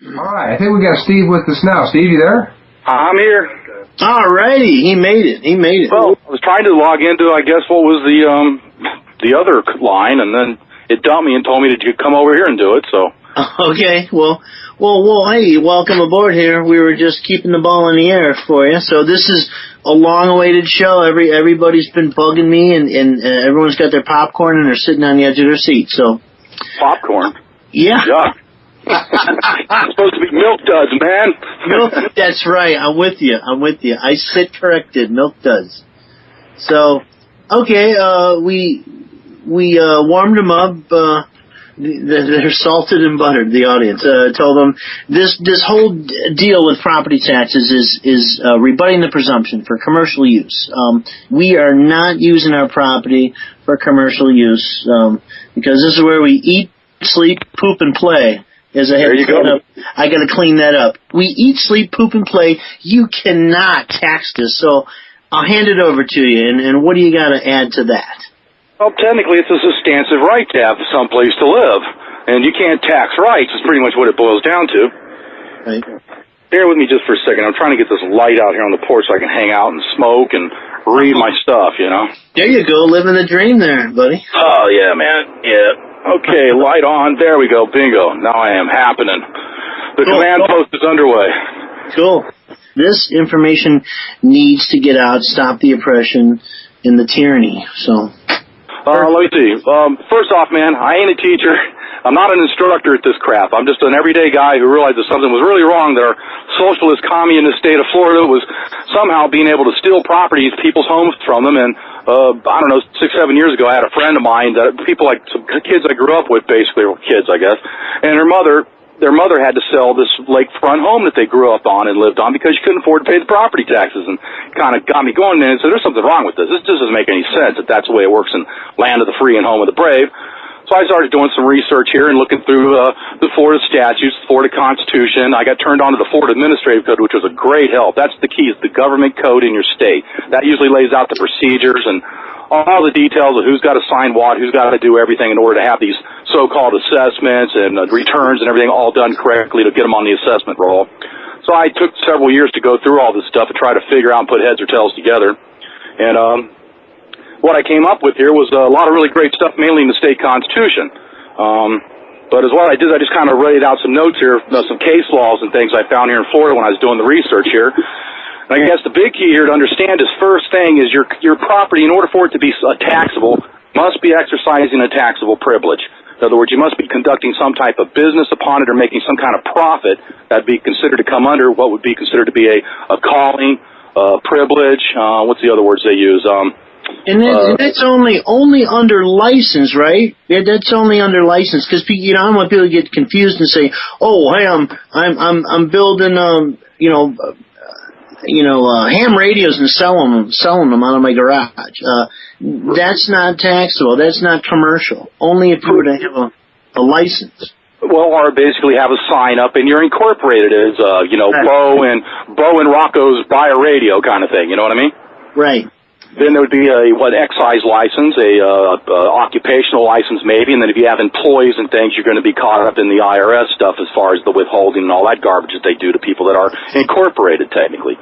All right, I think we got Steve with us now. Steve, you there? I'm here. All righty, he made it. Well, I was trying to log into, I guess, what was the other line, and then it dumped me and told me to come over here and do it. So. Okay, well, hey, welcome aboard here. We were just keeping the ball in the air for you. So this is a long-awaited show. Everybody's been bugging me, and everyone's got their popcorn and they're sitting on the edge of their seat. So. Popcorn. Yeah. Yeah. It's supposed to be Milk Duds, man. Milk, that's right. I'm with you. I sit corrected. Milk Duds. So, okay, we warmed them up. They're salted and buttered. The audience told them this whole deal with property taxes is rebutting the presumption for commercial use. We are not using our property for commercial use because this is where we eat, sleep, poop, and play. There you go. I got to clean that up. We eat, sleep, poop, and play. You cannot tax this. So I'll hand it over to you. And what do you got to add to that? Well, technically, it's a substantive right to have someplace to live, and you can't tax rights. Is pretty much what it boils down to. Right. Bear with me just for a second. I'm trying to get this light out here on the porch so I can hang out and smoke and read my stuff. You know. There you go, living the dream, there, buddy. Oh yeah, man. Yeah. Okay, light on. There we go. Bingo. Now I am happening. The command post is underway. Cool. This information needs to get out, stop the oppression and the tyranny. So. Let me see. First off, man, I ain't a teacher. I'm not an instructor at this crap. I'm just an everyday guy who realized that something was really wrong, that our socialist communist state of Florida was somehow being able to steal properties, people's homes from them, and I don't know, 6-7 years ago, I had a friend of mine that people like some kids I grew up with, basically, were kids, I guess, and their mother had to sell this lakefront home that they grew up on and lived on because she couldn't afford to pay the property taxes, and kind of got me going there and said, there's something wrong with this. This doesn't make any sense that that's the way it works in land of the free and home of the brave. So I started doing some research here and looking through the Florida statutes, the Florida Constitution. I got turned on to the Florida Administrative Code, which was a great help. That's the key, is the government code in your state. That usually lays out the procedures and all the details of who's got to sign what, who's got to do everything in order to have these so-called assessments and returns and everything all done correctly to get them on the assessment roll. So I took several years to go through all this stuff and try to figure out and put heads or tails together. And what I came up with here was a lot of really great stuff, mainly in the state constitution. But as what I did, I just kind of wrote out some notes here, some case laws and things I found here in Florida when I was doing the research here. And I guess the big key here to understand is, first thing is your property, in order for it to be taxable, must be exercising a taxable privilege. In other words, you must be conducting some type of business upon it or making some kind of profit that'd be considered to come under what would be considered to be a calling, privilege. What's the other words they use? And that's only under license, right? Yeah, that's only under license, because I don't want people to get confused and say, "Oh, hey, I'm building ham radios and selling them out of my garage." That's not taxable. That's not commercial. Only if you were to have a license. Well, or basically have a sign up and you're incorporated as Bo and Rocco's Buy a Radio kind of thing. You know what I mean? Right. Then there would be an excise license, a occupational license maybe, and then if you have employees and things, you're going to be caught up in the IRS stuff as far as the withholding and all that garbage that they do to people that are incorporated technically.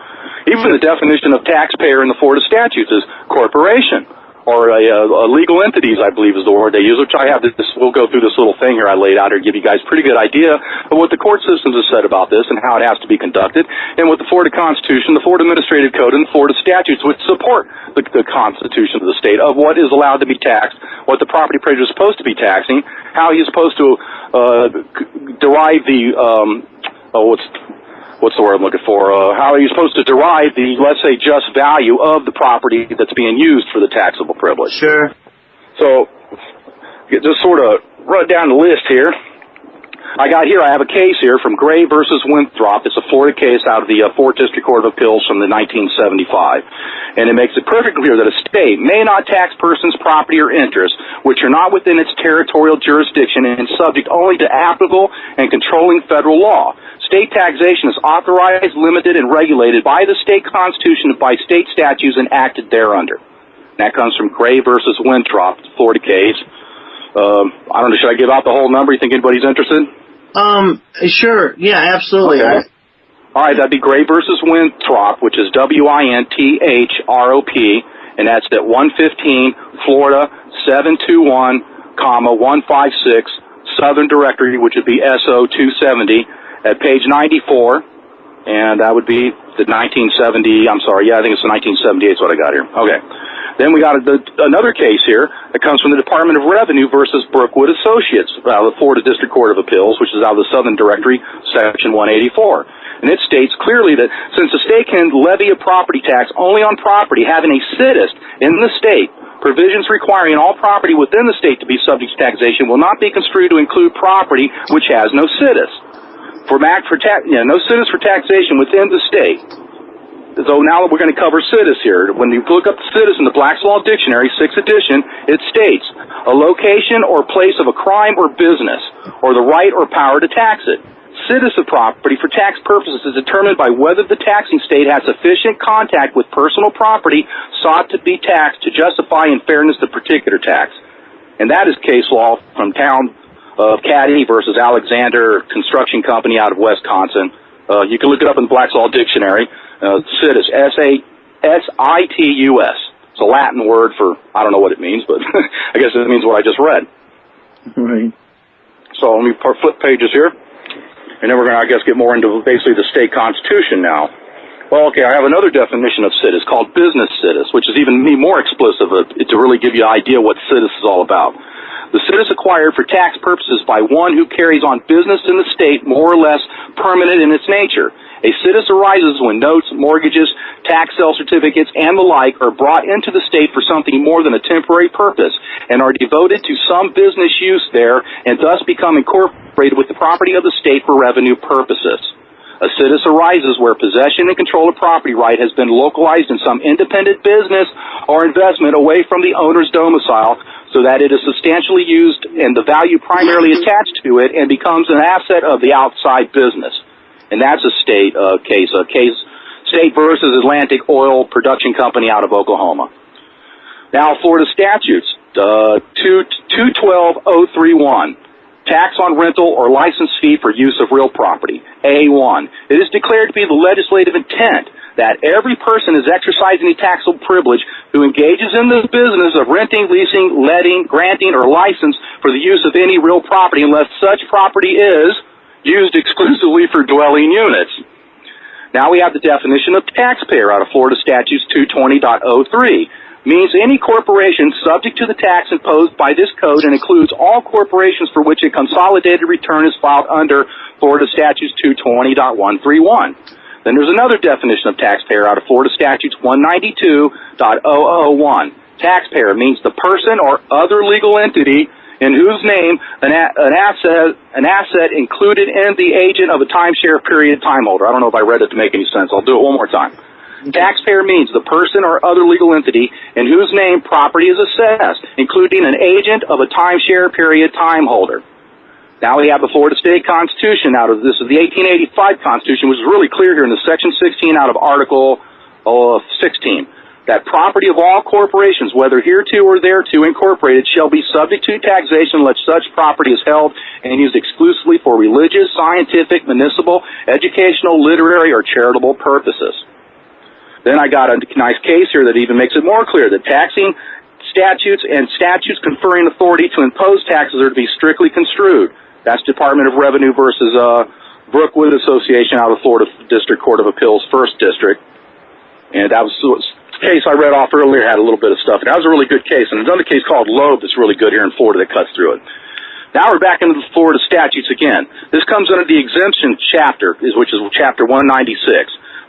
Even the definition of taxpayer in the Florida statutes is corporation, or a legal entities, I believe is the word they use, which I have this, we'll go through this little thing here I laid out here, give you guys a pretty good idea of what the court systems have said about this and how it has to be conducted, and what the Florida Constitution, the Florida Administrative Code, and the Florida statutes which support the Constitution of the state of what is allowed to be taxed, what the property appraiser is supposed to be taxing, how he's supposed to derive the, what's the word I'm looking for? How are you supposed to derive the, let's say, just value of the property that's being used for the taxable privilege? Sure. So, just sort of run down the list here. I have a case here from Gray versus Winthrop. It's a Florida case out of the 4th District Court of Appeals from the 1975. And it makes it perfectly clear that a state may not tax persons' property or interests which are not within its territorial jurisdiction and subject only to applicable and controlling federal law. State taxation is authorized, limited, and regulated by the state constitution and by state statutes enacted thereunder. That comes from Gray versus Winthrop, Florida case. I don't know, should I give out the whole number? You think anybody's interested? Sure. Yeah, absolutely. Okay. All right, that'd be Gray versus Winthrop, which is WINTHROP, and that's at 115 Florida 721, 156 Southern Directory, which would be SO 270 at page 94, and that would be the 1970. I'm sorry, I think it's the 1978 is what I got here. Okay. Then we got another case here that comes from the Department of Revenue versus Brookwood Associates out of the Florida District Court of Appeals, which is out of the Southern Directory, Section 184. And it states clearly that since the state can levy a property tax only on property having a situs in the state, provisions requiring all property within the state to be subject to taxation will not be construed to include property which has no situs. No situs for taxation within the state. So now we're going to cover situs here. When you look up situs in the Black's Law Dictionary, 6th edition, it states a location or place of a crime or business, or the right or power to tax it. Situs of property for tax purposes is determined by whether the taxing state has sufficient contact with personal property sought to be taxed to justify in fairness the particular tax. And that is case law from town of Caddy versus Alexander Construction Company out of Wisconsin. You can look it up in the Black's Law Dictionary. Situs, S-I-T-U-S. It's a Latin word for, I don't know what it means, but I guess it means what I just read. Right. So let me flip pages here, and then we're going to, I guess, get more into basically the state constitution now. Well, okay, I have another definition of situs called business situs, which is even more explicit to really give you an idea what situs is all about. The situs acquired for tax purposes by one who carries on business in the state more or less permanent in its nature. A situs arises when notes, mortgages, tax sale certificates, and the like are brought into the state for something more than a temporary purpose and are devoted to some business use there and thus become incorporated with the property of the state for revenue purposes. A situs arises where possession and control of property right has been localized in some independent business or investment away from the owner's domicile so that it is substantially used and the value primarily attached to it and becomes an asset of the outside business. And that's a state case. State versus Atlantic Oil Production Company out of Oklahoma. Now, Florida statutes, 212.031, tax on rental or license fee for use of real property. A1, it is declared to be the legislative intent that every person is exercising a taxable privilege who engages in the business of renting, leasing, letting, granting, or license for the use of any real property unless such property is used exclusively for dwelling units. Now we have the definition of taxpayer out of Florida Statutes 220.03. Means any corporation subject to the tax imposed by this code and includes all corporations for which a consolidated return is filed under Florida Statutes 220.131. Then there's another definition of taxpayer out of Florida Statutes 192.001. Taxpayer means the person or other legal entity in whose name an asset included in the agent of a timeshare period time holder. I don't know if I read it to make any sense. I'll do it one more time. Taxpayer means the person or other legal entity in whose name property is assessed, including an agent of a timeshare period time holder. Now we have the Florida State Constitution this is the 1885 Constitution, which is really clear here in the Section 16 out of Article 16. That property of all corporations, whether hereto or thereto incorporated, shall be subject to taxation unless such property is held and used exclusively for religious, scientific, municipal, educational, literary, or charitable purposes. Then I got a nice case here that even makes it more clear that taxing statutes and statutes conferring authority to impose taxes are to be strictly construed. That's Department of Revenue versus Brookwood Association out of Florida District Court of Appeals, 1st District. And that was the case I read off earlier, had a little bit of stuff. And that was a really good case. And another case called Loeb that's really good here in Florida that cuts through it. Now we're back into the Florida statutes again. This comes under the exemption chapter, which is chapter 196.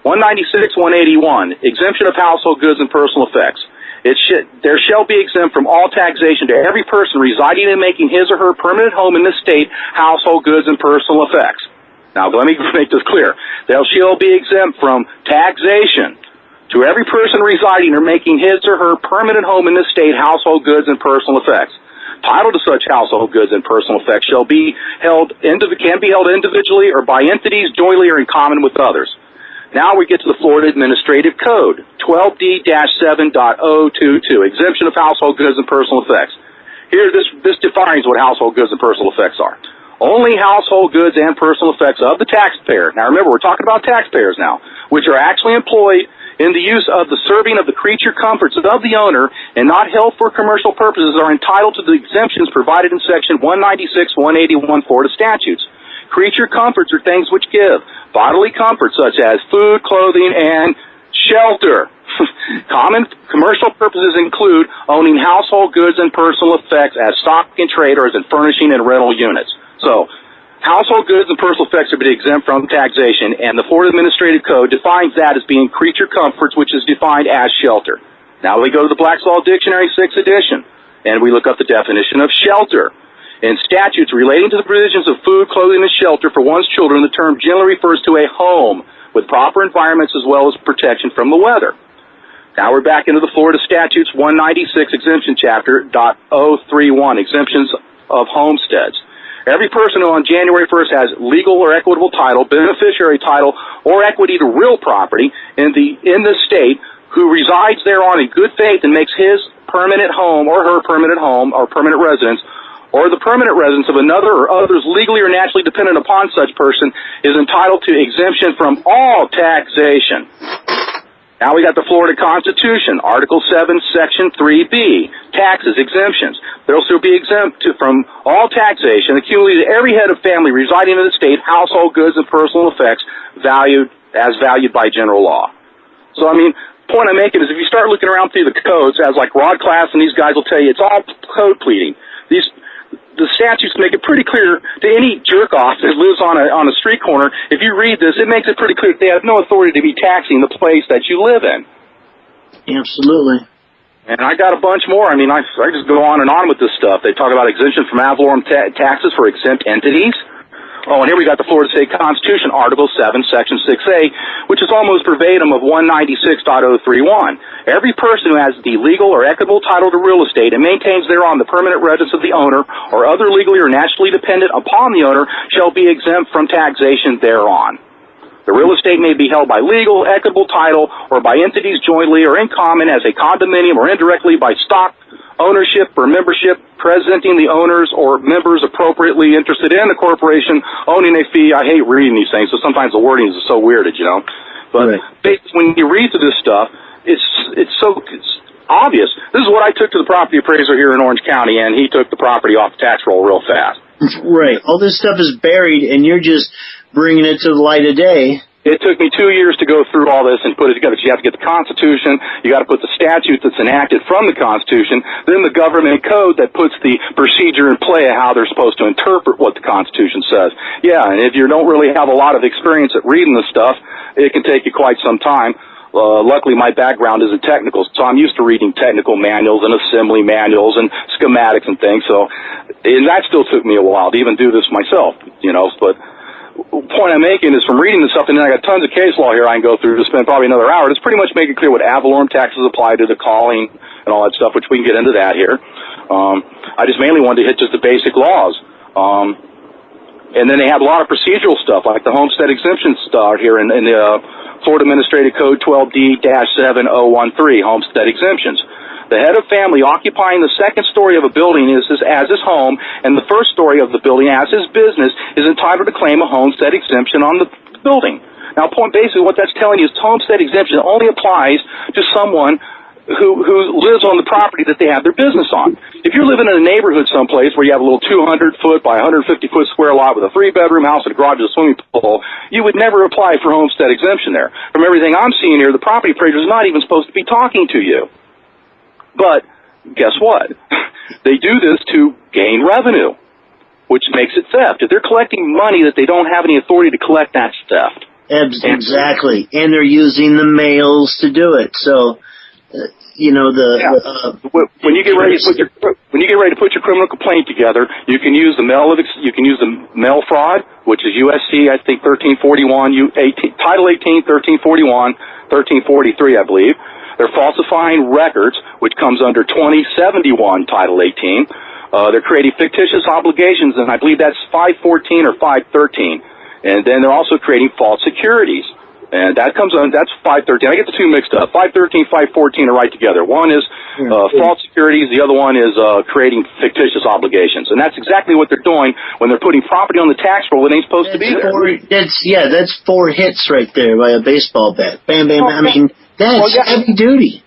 196-181, exemption of household goods and personal effects. There shall be exempt from all taxation to every person residing and making his or her permanent home in this state household goods and personal effects. Now, let me make this clear. There shall be exempt from taxation to every person residing or making his or her permanent home in this state household goods and personal effects. Title to such household goods and personal effects can be held individually or by entities jointly or in common with others. Now we get to the Florida Administrative Code, 12D-7.022, exemption of household goods and personal effects. Here, this defines what household goods and personal effects are. only household goods and personal effects of the taxpayer. Now remember, we're talking about taxpayers now, which are actually employed in the use of the serving of the creature comforts of the owner and not held for commercial purposes are entitled to the exemptions provided in section 196, 180, 140 statutes. Creature comforts are things which give bodily comfort such as food, clothing, and shelter. Common commercial purposes include owning household goods and personal effects as stock and trade or as in furnishing and rental units. So, household goods and personal effects are to be exempt from taxation, and the Florida Administrative Code defines that as being creature comforts, which is defined as shelter. Now we go to the Black's Law Dictionary, 6th edition, and we look up the definition of shelter. In statutes relating to the provisions of food, clothing, and shelter for one's children, the term generally refers to a home with proper environments as well as protection from the weather. Now we're back into the Florida Statutes 196 exemption chapter .031, exemptions of homesteads. Every person who on January 1st has legal or equitable title, beneficiary title, or equity to real property in the state who resides thereon in good faith and makes his permanent home or her permanent home or permanent residence or the permanent residence of another or others legally or naturally dependent upon such person is entitled to exemption from all taxation. Now we got the Florida Constitution, Article 7, Section 3B, taxes, exemptions. They'll still be exempt from all taxation accumulated every head of family residing in the state, household goods and personal effects valued by general law. So, I mean, point I'm making is if you start looking around through the codes, as like Rod Class and these guys will tell you, it's all code pleading. The statutes make it pretty clear to any jerk-off that lives on a street corner, if you read this, it makes it pretty clear that they have no authority to be taxing the place that you live in. Absolutely. And I got a bunch more. I mean, I just go on and on with this stuff. They talk about exemption from ad valorem taxes for exempt entities. Oh, and here we got the Florida State Constitution, Article 7, Section 6A, which is almost verbatim of 196.031. Every person who has the legal or equitable title to real estate and maintains thereon the permanent residence of the owner or other legally or naturally dependent upon the owner shall be exempt from taxation thereon. The real estate may be held by legal, equitable title, or by entities jointly or in common as a condominium or indirectly by stock, ownership, or membership, presenting the owners or members appropriately interested in the corporation, owning a fee. I hate reading these things, so sometimes the wording is so weird, you know. But when you read through this stuff, it's obvious. This is what I took to the property appraiser here in Orange County, and he took the property off the tax roll real fast. Right. All this stuff is buried, and you're just bringing it to the light of day. It took me 2 years to go through all this and put it together. So you have to get the Constitution, you got to put the statute that's enacted from the Constitution, then the government code that puts the procedure in play of how they're supposed to interpret what the Constitution says. Yeah, and if you don't really have a lot of experience at reading this stuff, it can take you quite some time. Luckily, my background isn't technical, so I'm used to reading technical manuals and assembly manuals and schematics and things. So, and that still took me a while to even do this myself, you know. But point I'm making is from reading this stuff, and then I got tons of case law here I can go through to spend probably another hour. It's pretty much making clear what ad valorem taxes apply to the calling and all that stuff, which we can get into that here. I just mainly wanted to hit just the basic laws. And then they have a lot of procedural stuff, like the homestead exemption start here in the Florida Administrative Code 12D-7013, homestead exemptions. The head of family occupying the second story of a building as his home, and the first story of the building as his business, is entitled to claim a homestead exemption on the building. Now, basically what that's telling you is homestead exemption only applies to someone who lives on the property that they have their business on. If you're living in a neighborhood someplace where you have a little 200-foot by 150-foot square lot with a 3-bedroom house and a garage and a swimming pool, you would never apply for homestead exemption there. From everything I'm seeing here, the property appraiser is not even supposed to be talking to you. But guess what? They do this to gain revenue, which makes it theft. If they're collecting money that they don't have any authority to collect, that's theft. Exactly. And they're using the mails to do it. So, you know, when you get ready to put your criminal complaint together, you can use the mail fraud, which is USC, I think 1341, Title 18, 1341, 1343, I believe. They're falsifying records, which comes under 2071 Title 18. They're creating fictitious obligations, and I believe that's 514 or 513. And then they're also creating false securities. And that comes on, that's 513. I get the two mixed up. 513, 514 are right together. One is false securities. The other one is creating fictitious obligations. And that's exactly what they're doing when they're putting property on the tax roll that ain't supposed to be there. That's 4 hits right there by a baseball bat. Bam, bam, bam. I mean, that's heavy duty.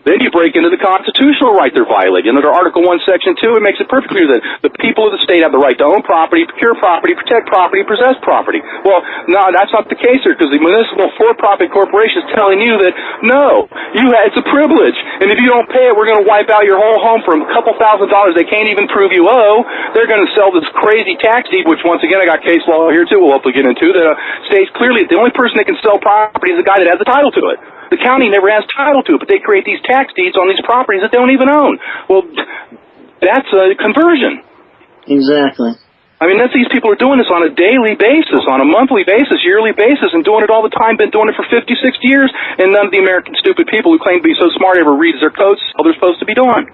Then you break into the constitutional right they're violating. Under Article 1, Section 2, it makes it perfectly clear that the people of the state have the right to own property, procure property, protect property, possess property. Well, no, that's not the case here, because the municipal for-profit corporation is telling you that, no, it's a privilege, and if you don't pay it, we're going to wipe out your whole home for a couple $1,000s they can't even prove you owe. They're going to sell this crazy tax deed, which, once again, I got case law here, too, we'll hopefully get into, that states clearly that the only person that can sell property is the guy that has the title to it. The county never has title to it, but they create these tax deeds on these properties that they don't even own. Well, that's a conversion. Exactly. I mean, these people are doing this on a daily basis, on a monthly basis, yearly basis, and doing it all the time, been doing it for 50, 60 years, and none of the American stupid people who claim to be so smart ever reads their codes how they're supposed to be doing.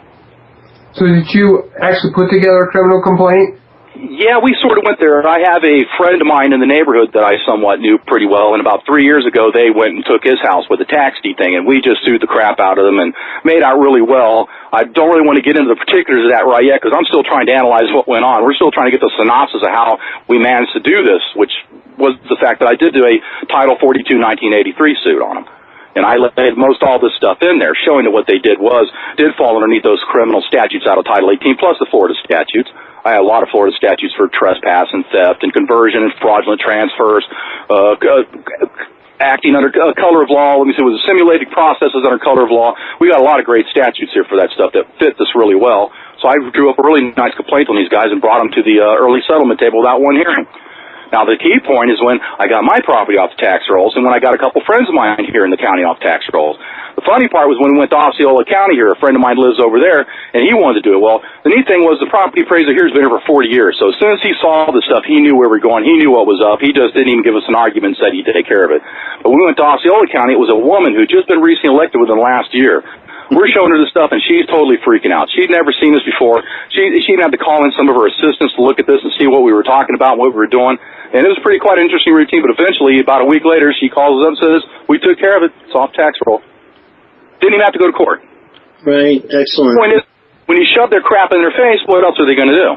So did you actually put together a criminal complaint? Yeah, we sort of went there. I have a friend of mine in the neighborhood that I somewhat knew pretty well, and about 3 years ago they went and took his house with a tax deed thing, and we just sued the crap out of them and made out really well. I don't really want to get into the particulars of that right yet, because I'm still trying to analyze what went on. We're still trying to get the synopsis of how we managed to do this, which was the fact that I did do a Title 42 1983 suit on them. And I laid most all this stuff in there, showing that what they did fall underneath those criminal statutes out of Title 18, plus the Florida statutes. I had a lot of Florida statutes for trespass and theft and conversion and fraudulent transfers, acting under color of law. Let me see, it was simulated processes under color of law. We got a lot of great statutes here for that stuff that fit this really well. So I drew up a really nice complaint on these guys and brought them to the early settlement table without one hearing. Now, the key point is when I got my property off the tax rolls and when I got a couple friends of mine here in the county off tax rolls. The funny part was when we went to Osceola County here, a friend of mine lives over there, and he wanted to do it. Well, the neat thing was the property appraiser here has been here for 40 years. So as soon as he saw this stuff, he knew where we were going. He knew what was up. He just didn't even give us an argument and said he'd take care of it. But when we went to Osceola County, it was a woman who'd just been recently elected within the last year. We're showing her this stuff, and she's totally freaking out. She'd never seen this before. She even had to call in some of her assistants to look at this and see what we were talking about and what we were doing. And it was quite an interesting routine, but eventually, about a week later, she calls us up and says, we took care of it. It's off tax roll. Didn't even have to go to court. Right, excellent. The point is, when you shove their crap in their face, what else are they going to do?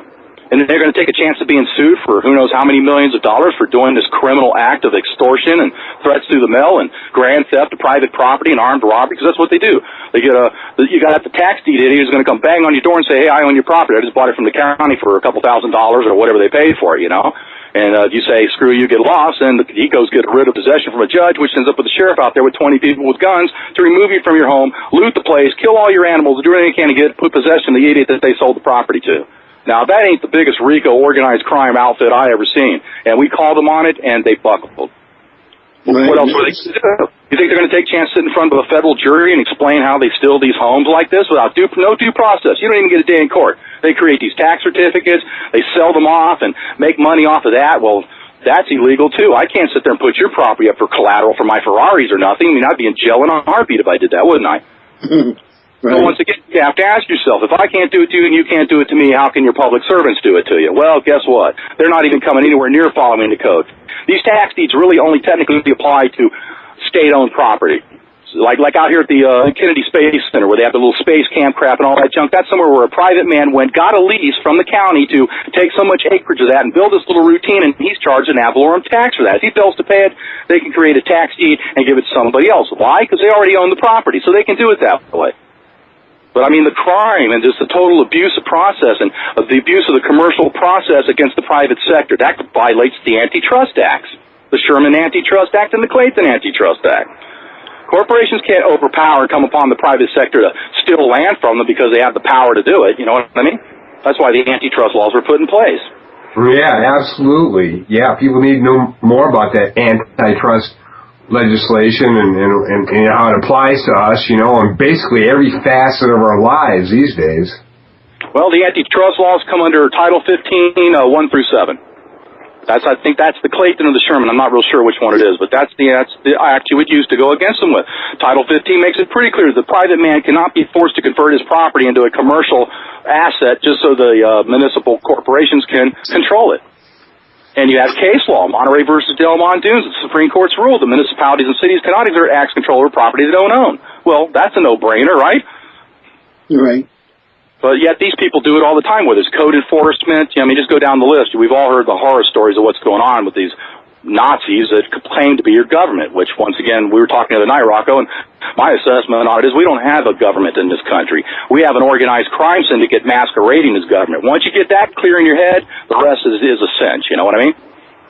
And they're going to take a chance of being sued for who knows how many millions of dollars for doing this criminal act of extortion and threats through the mail and grand theft of private property and armed robbery, because that's what they do. They get you got the tax deed idiot who's going to come bang on your door and say, hey, I own your property. I just bought it from the county for a couple $1,000s or whatever they paid for it, you know. And you say, screw you, get lost, and he goes get rid of possession from a judge, which ends up with the sheriff out there with 20 people with guns to remove you from your home, loot the place, kill all your animals, do anything they can to put possession of the idiot that they sold the property to. Now, that ain't the biggest RICO organized crime outfit I ever seen. And we called them on it, and they buckled. Right. What else were they going to do? You think they're going to take a chance to sit in front of a federal jury and explain how they steal these homes like this without no due process? You don't even get a day in court. They create these tax certificates, they sell them off and make money off of that. Well, that's illegal, too. I can't sit there and put your property up for collateral for my Ferraris or nothing. I mean, I'd be in jail in a heartbeat if I did that, wouldn't I? Right. So once again, you have to ask yourself, if I can't do it to you and you can't do it to me, how can your public servants do it to you? Well, guess what? They're not even coming anywhere near following the code. These tax deeds really only technically apply to state-owned property. Like out here at the Kennedy Space Center where they have the little space camp crap and all that junk. That's somewhere where a private man got a lease from the county to take so much acreage of that and build this little routine, and he's charged an ad valorem tax for that. If he fails to pay it, they can create a tax deed and give it to somebody else. Why? Because they already own the property, so they can do it that way. But, I mean, the crime and just the total abuse of process and the abuse of the commercial process against the private sector, that violates the Antitrust Acts, the Sherman Antitrust Act and the Clayton Antitrust Act. Corporations can't overpower and come upon the private sector to steal land from them because they have the power to do it, you know what I mean? That's why the antitrust laws were put in place. Yeah, absolutely. Yeah, people need to know more about that antitrust legislation and how it applies to us, you know, and basically every facet of our lives these days. Well, the antitrust laws come under Title 15, 1 through 7. I think that's the Clayton or the Sherman. I'm not real sure which one it is, but that's the act you would use to go against them with. Title 15 makes it pretty clear the private man cannot be forced to convert his property into a commercial asset just so the municipal corporations can control it. And you have case law, Monterey versus Del Mondoons. The Supreme Court's ruled the municipalities and cities cannot exert acts control over property they don't own. Well, that's a no-brainer, right? Right. But yet these people do it all the time, whether it's code enforcement. I mean, just go down the list. We've all heard the horror stories of what's going on with these Nazis that claim to be your government, which, once again, we were talking the other night, Rocco, and my assessment on it is we don't have a government in this country. We have an organized crime syndicate masquerading as government. Once you get that clear in your head, the rest is a cinch, you know what I mean?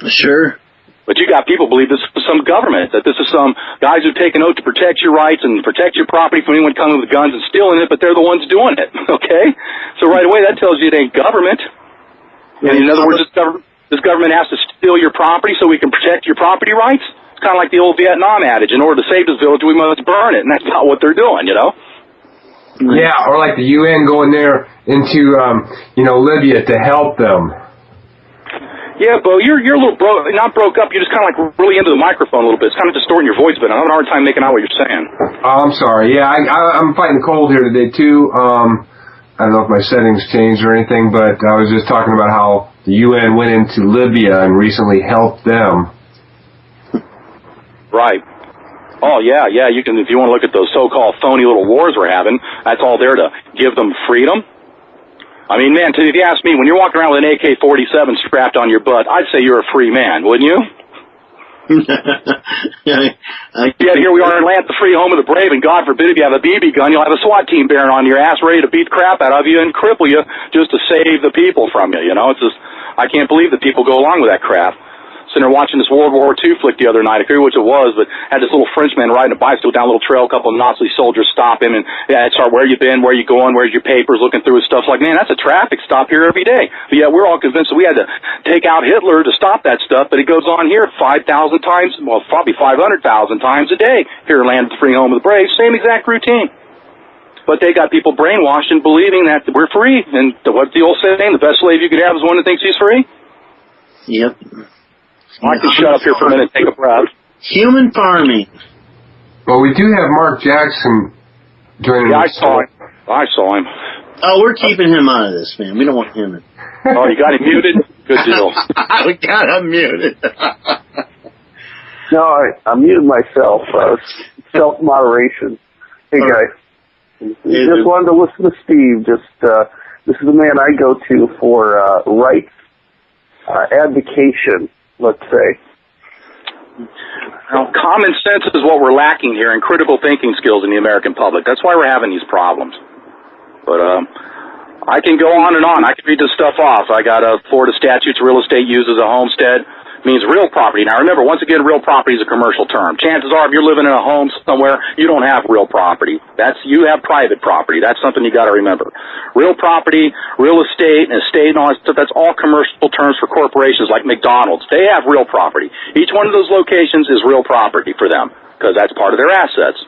Sure. But you got people believe this is some government, that this is some guys who take an oath to protect your rights and protect your property from anyone coming with guns and stealing it, but they're the ones doing it, okay? So right away, that tells you it ain't government. And in other words, this government has to steal your property so we can protect your property rights? It's kind of like the old Vietnam adage, in order to save this village, we must burn it, and that's not what they're doing, you know? Yeah, or like the UN going there into, Libya to help them. Yeah, Bo, you're a little not broke up, you're just kind of like really into the microphone a little bit. It's kind of distorting your voice a bit. I'm having a hard time making out what you're saying. Oh, I'm sorry. Yeah, I'm fighting the cold here today, too. I don't know if my settings changed or anything, but I was just talking about how the UN went into Libya and recently helped them. Right. Oh, yeah, you can, if you want to look at those so-called phony little wars we're having, that's all there to give them freedom. I mean, man, if you ask me, when you're walking around with an AK-47 strapped on your butt, I'd say you're a free man, wouldn't you? Yeah, here we are in land, the free home of the brave, and God forbid if you have a BB gun, you'll have a SWAT team bearing on your ass, ready to beat the crap out of you and cripple you just to save the people from you, you know? It's just, I can't believe that people go along with that crap. Sitting there watching this World War II flick the other night, I forget which it was, but had this little Frenchman riding a bicycle down a little trail, a couple of Nazi soldiers stop him, and start, where you been, where you going, where's your papers, looking through his stuff, like, man, that's a traffic stop here every day. But yeah, we're all convinced that we had to take out Hitler to stop that stuff, but it goes on here 5,000 times, well, probably 500,000 times a day here in land of the free home of the brave, same exact routine. But they got people brainwashed and believing that we're free, and what's the old saying, the best slave you could have is one that thinks he's free? Yep. I can shut up here for a minute and take a breath. Human farming. Well, we do have Mark Jackson joining us. I saw him. Oh, we're keeping him out of this, man. We don't want him in. Oh, you got him muted? Good deal. We got him muted. No, I muted myself. Self-moderation. Hey, guys. Just wanted to listen to Steve. This is the man I go to for rights advocation, let's say. Now, common sense is what we're lacking here, and critical thinking skills in the American public. That's why we're having these problems. But I can go on and on. I can read this stuff off. I got Florida statutes, real estate used as a homestead means real property. Now, remember, once again, real property is a commercial term. Chances are, if you're living in a home somewhere, you don't have real property. You have private property. That's something you got to remember. Real property, real estate, and estate, and all that stuff, that's all commercial terms for corporations like McDonald's. They have real property. Each one of those locations is real property for them because that's part of their assets.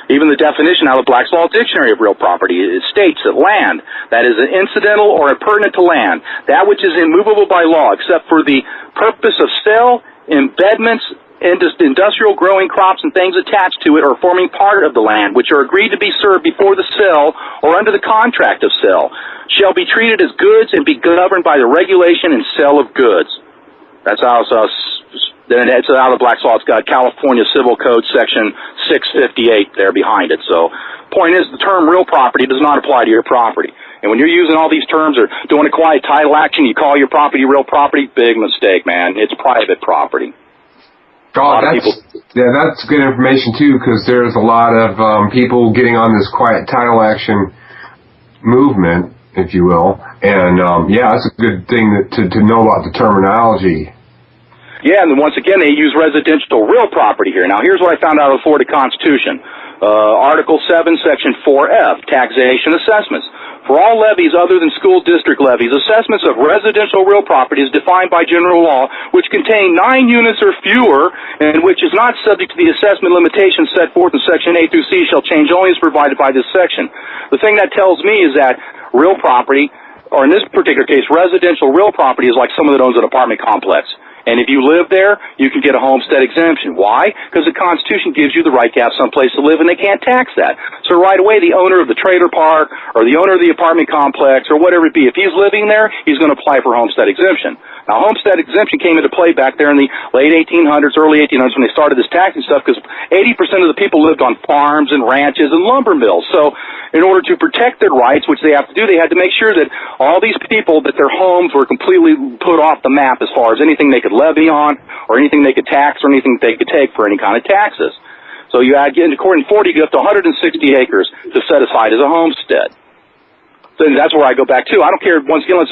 Even the definition out of the Black's Law Dictionary of real property, it states that land that is an incidental or appurtenant to land, that which is immovable by law except for the purpose of sale, embedments, industrial growing crops and things attached to it or forming part of the land, which are agreed to be served before the sale or under the contract of sale, shall be treated as goods and be governed by the regulation and sale of goods. That's how then it's out of Black's Law. It's got California Civil Code Section 658 there behind it. So, point is, the term real property does not apply to your property. And when you're using all these terms or doing a quiet title action, you call your property real property, big mistake, man. It's private property. Oh, that's good information too, because there's a lot of people getting on this quiet title action movement, if you will. And it's a good thing to know about the terminology. Yeah, and then once again, they use residential real property here. Now, here's what I found out of the Florida Constitution. Article 7, Section 4F, Taxation Assessments. For all levies other than school district levies, assessments of residential real property is defined by general law, which contain 9 units or fewer, and which is not subject to the assessment limitations set forth in Section A through C shall change only as provided by this section. The thing that tells me is that real property, or in this particular case, residential real property is like someone that owns an apartment complex. And if you live there, you can get a homestead exemption. Why? Because the Constitution gives you the right to have someplace to live, and they can't tax that. So right away, the owner of the trailer park or the owner of the apartment complex or whatever it be, if he's living there, he's going to apply for homestead exemption. Now, homestead exemption came into play back there in the late 1800s, early 1800s when they started this taxing stuff, because 80% of the people lived on farms and ranches and lumber mills. So in order to protect their rights, which they have to do, they had to make sure that all these people, that their homes were completely put off the map as far as anything they could levy on or anything they could tax or anything they could take for any kind of taxes. So you had, according to 40, you get up to 160 acres to set aside as a homestead. So that's where I go back to. I don't care. Once again, let's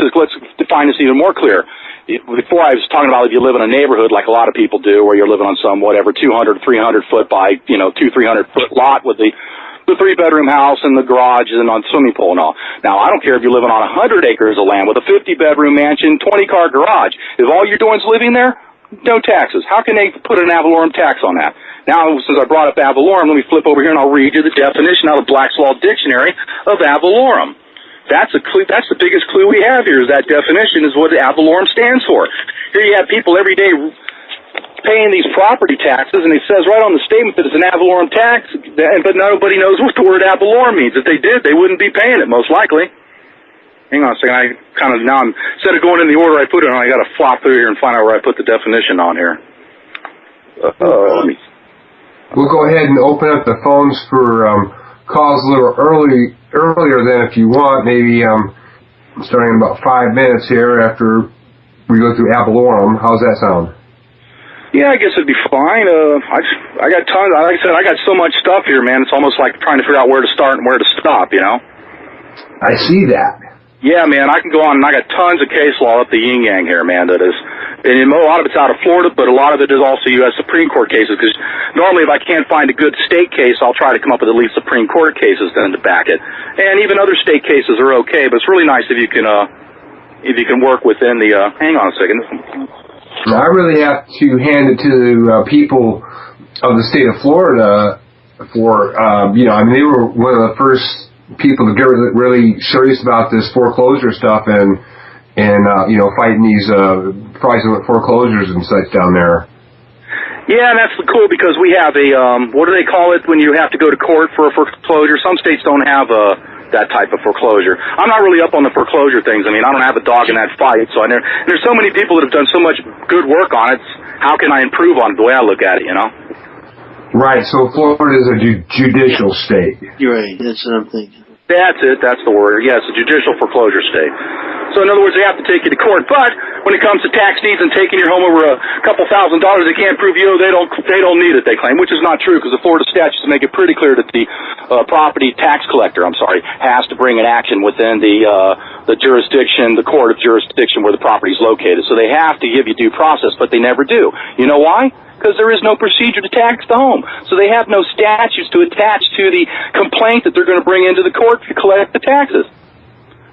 define this even more clear. Before I was talking about if you live in a neighborhood like a lot of people do, where you're living on some 200, 300 foot by 300 foot lot with the 3-bedroom house and the garage and on swimming pool and all. Now I don't care if you're living on 100 acres of land with a 50-bedroom mansion, 20-car garage. If all you're doing is living there, no taxes. How can they put an ad valorem tax on that? Now, since I brought up ad valorem, let me flip over here and I'll read you the definition out of Black's Law Dictionary of ad valorem. That's the biggest clue we have here, is that definition is what ad valorem stands for. Here you have people every day paying these property taxes, and it says right on the statement that it's an ad valorem tax, but nobody knows what the word ad valorem means. If they did, they wouldn't be paying it, most likely. Hang on a second, instead of going in the order I put it on, I gotta flop through here and find out where I put the definition on here. We'll go ahead and open up the phones for calls a little earlier than if you want, maybe starting in about 5 minutes here after we go through ad valorem. How's that sound? Yeah, I guess it'd be fine. I got tons. Like I said, I got so much stuff here, man. It's almost like trying to figure out where to start and where to stop, I see that. Yeah, man, I can go on, and I got tons of case law up the yin-yang here, man, that is, and a lot of it's out of Florida, but a lot of it is also U.S. Supreme Court cases, because normally if I can't find a good state case, I'll try to come up with at least Supreme Court cases then to back it. And even other state cases are okay, but it's really nice if you can work within the, hang on a second. I really have to hand it to the people of the state of Florida for, they were one of the first people to get really serious about this foreclosure stuff and fighting these fraudulent foreclosures and such down there. Yeah, and that's cool because we have a what do they call it when you have to go to court for a foreclosure? Some states don't have that type of foreclosure. I'm not really up on the foreclosure things. I mean, I don't have a dog in that fight. So there's so many people that have done so much good work on it. How can I improve on it? The way I look at it, Right, so Florida is a judicial state. You're right, that's what I'm thinking. That's it, that's the word. Yeah, it's a judicial foreclosure state. So in other words, they have to take you to court. But when it comes to tax deeds and taking your home over a couple $1,000, they can't prove you, they don't need it, they claim, which is not true because the Florida statutes make it pretty clear that the property tax collector, has to bring an action within the jurisdiction, the court of jurisdiction where the property is located. So they have to give you due process, but they never do. You know why? Because there is no procedure to tax the home. So they have no statutes to attach to the complaint that they're going to bring into the court to collect the taxes.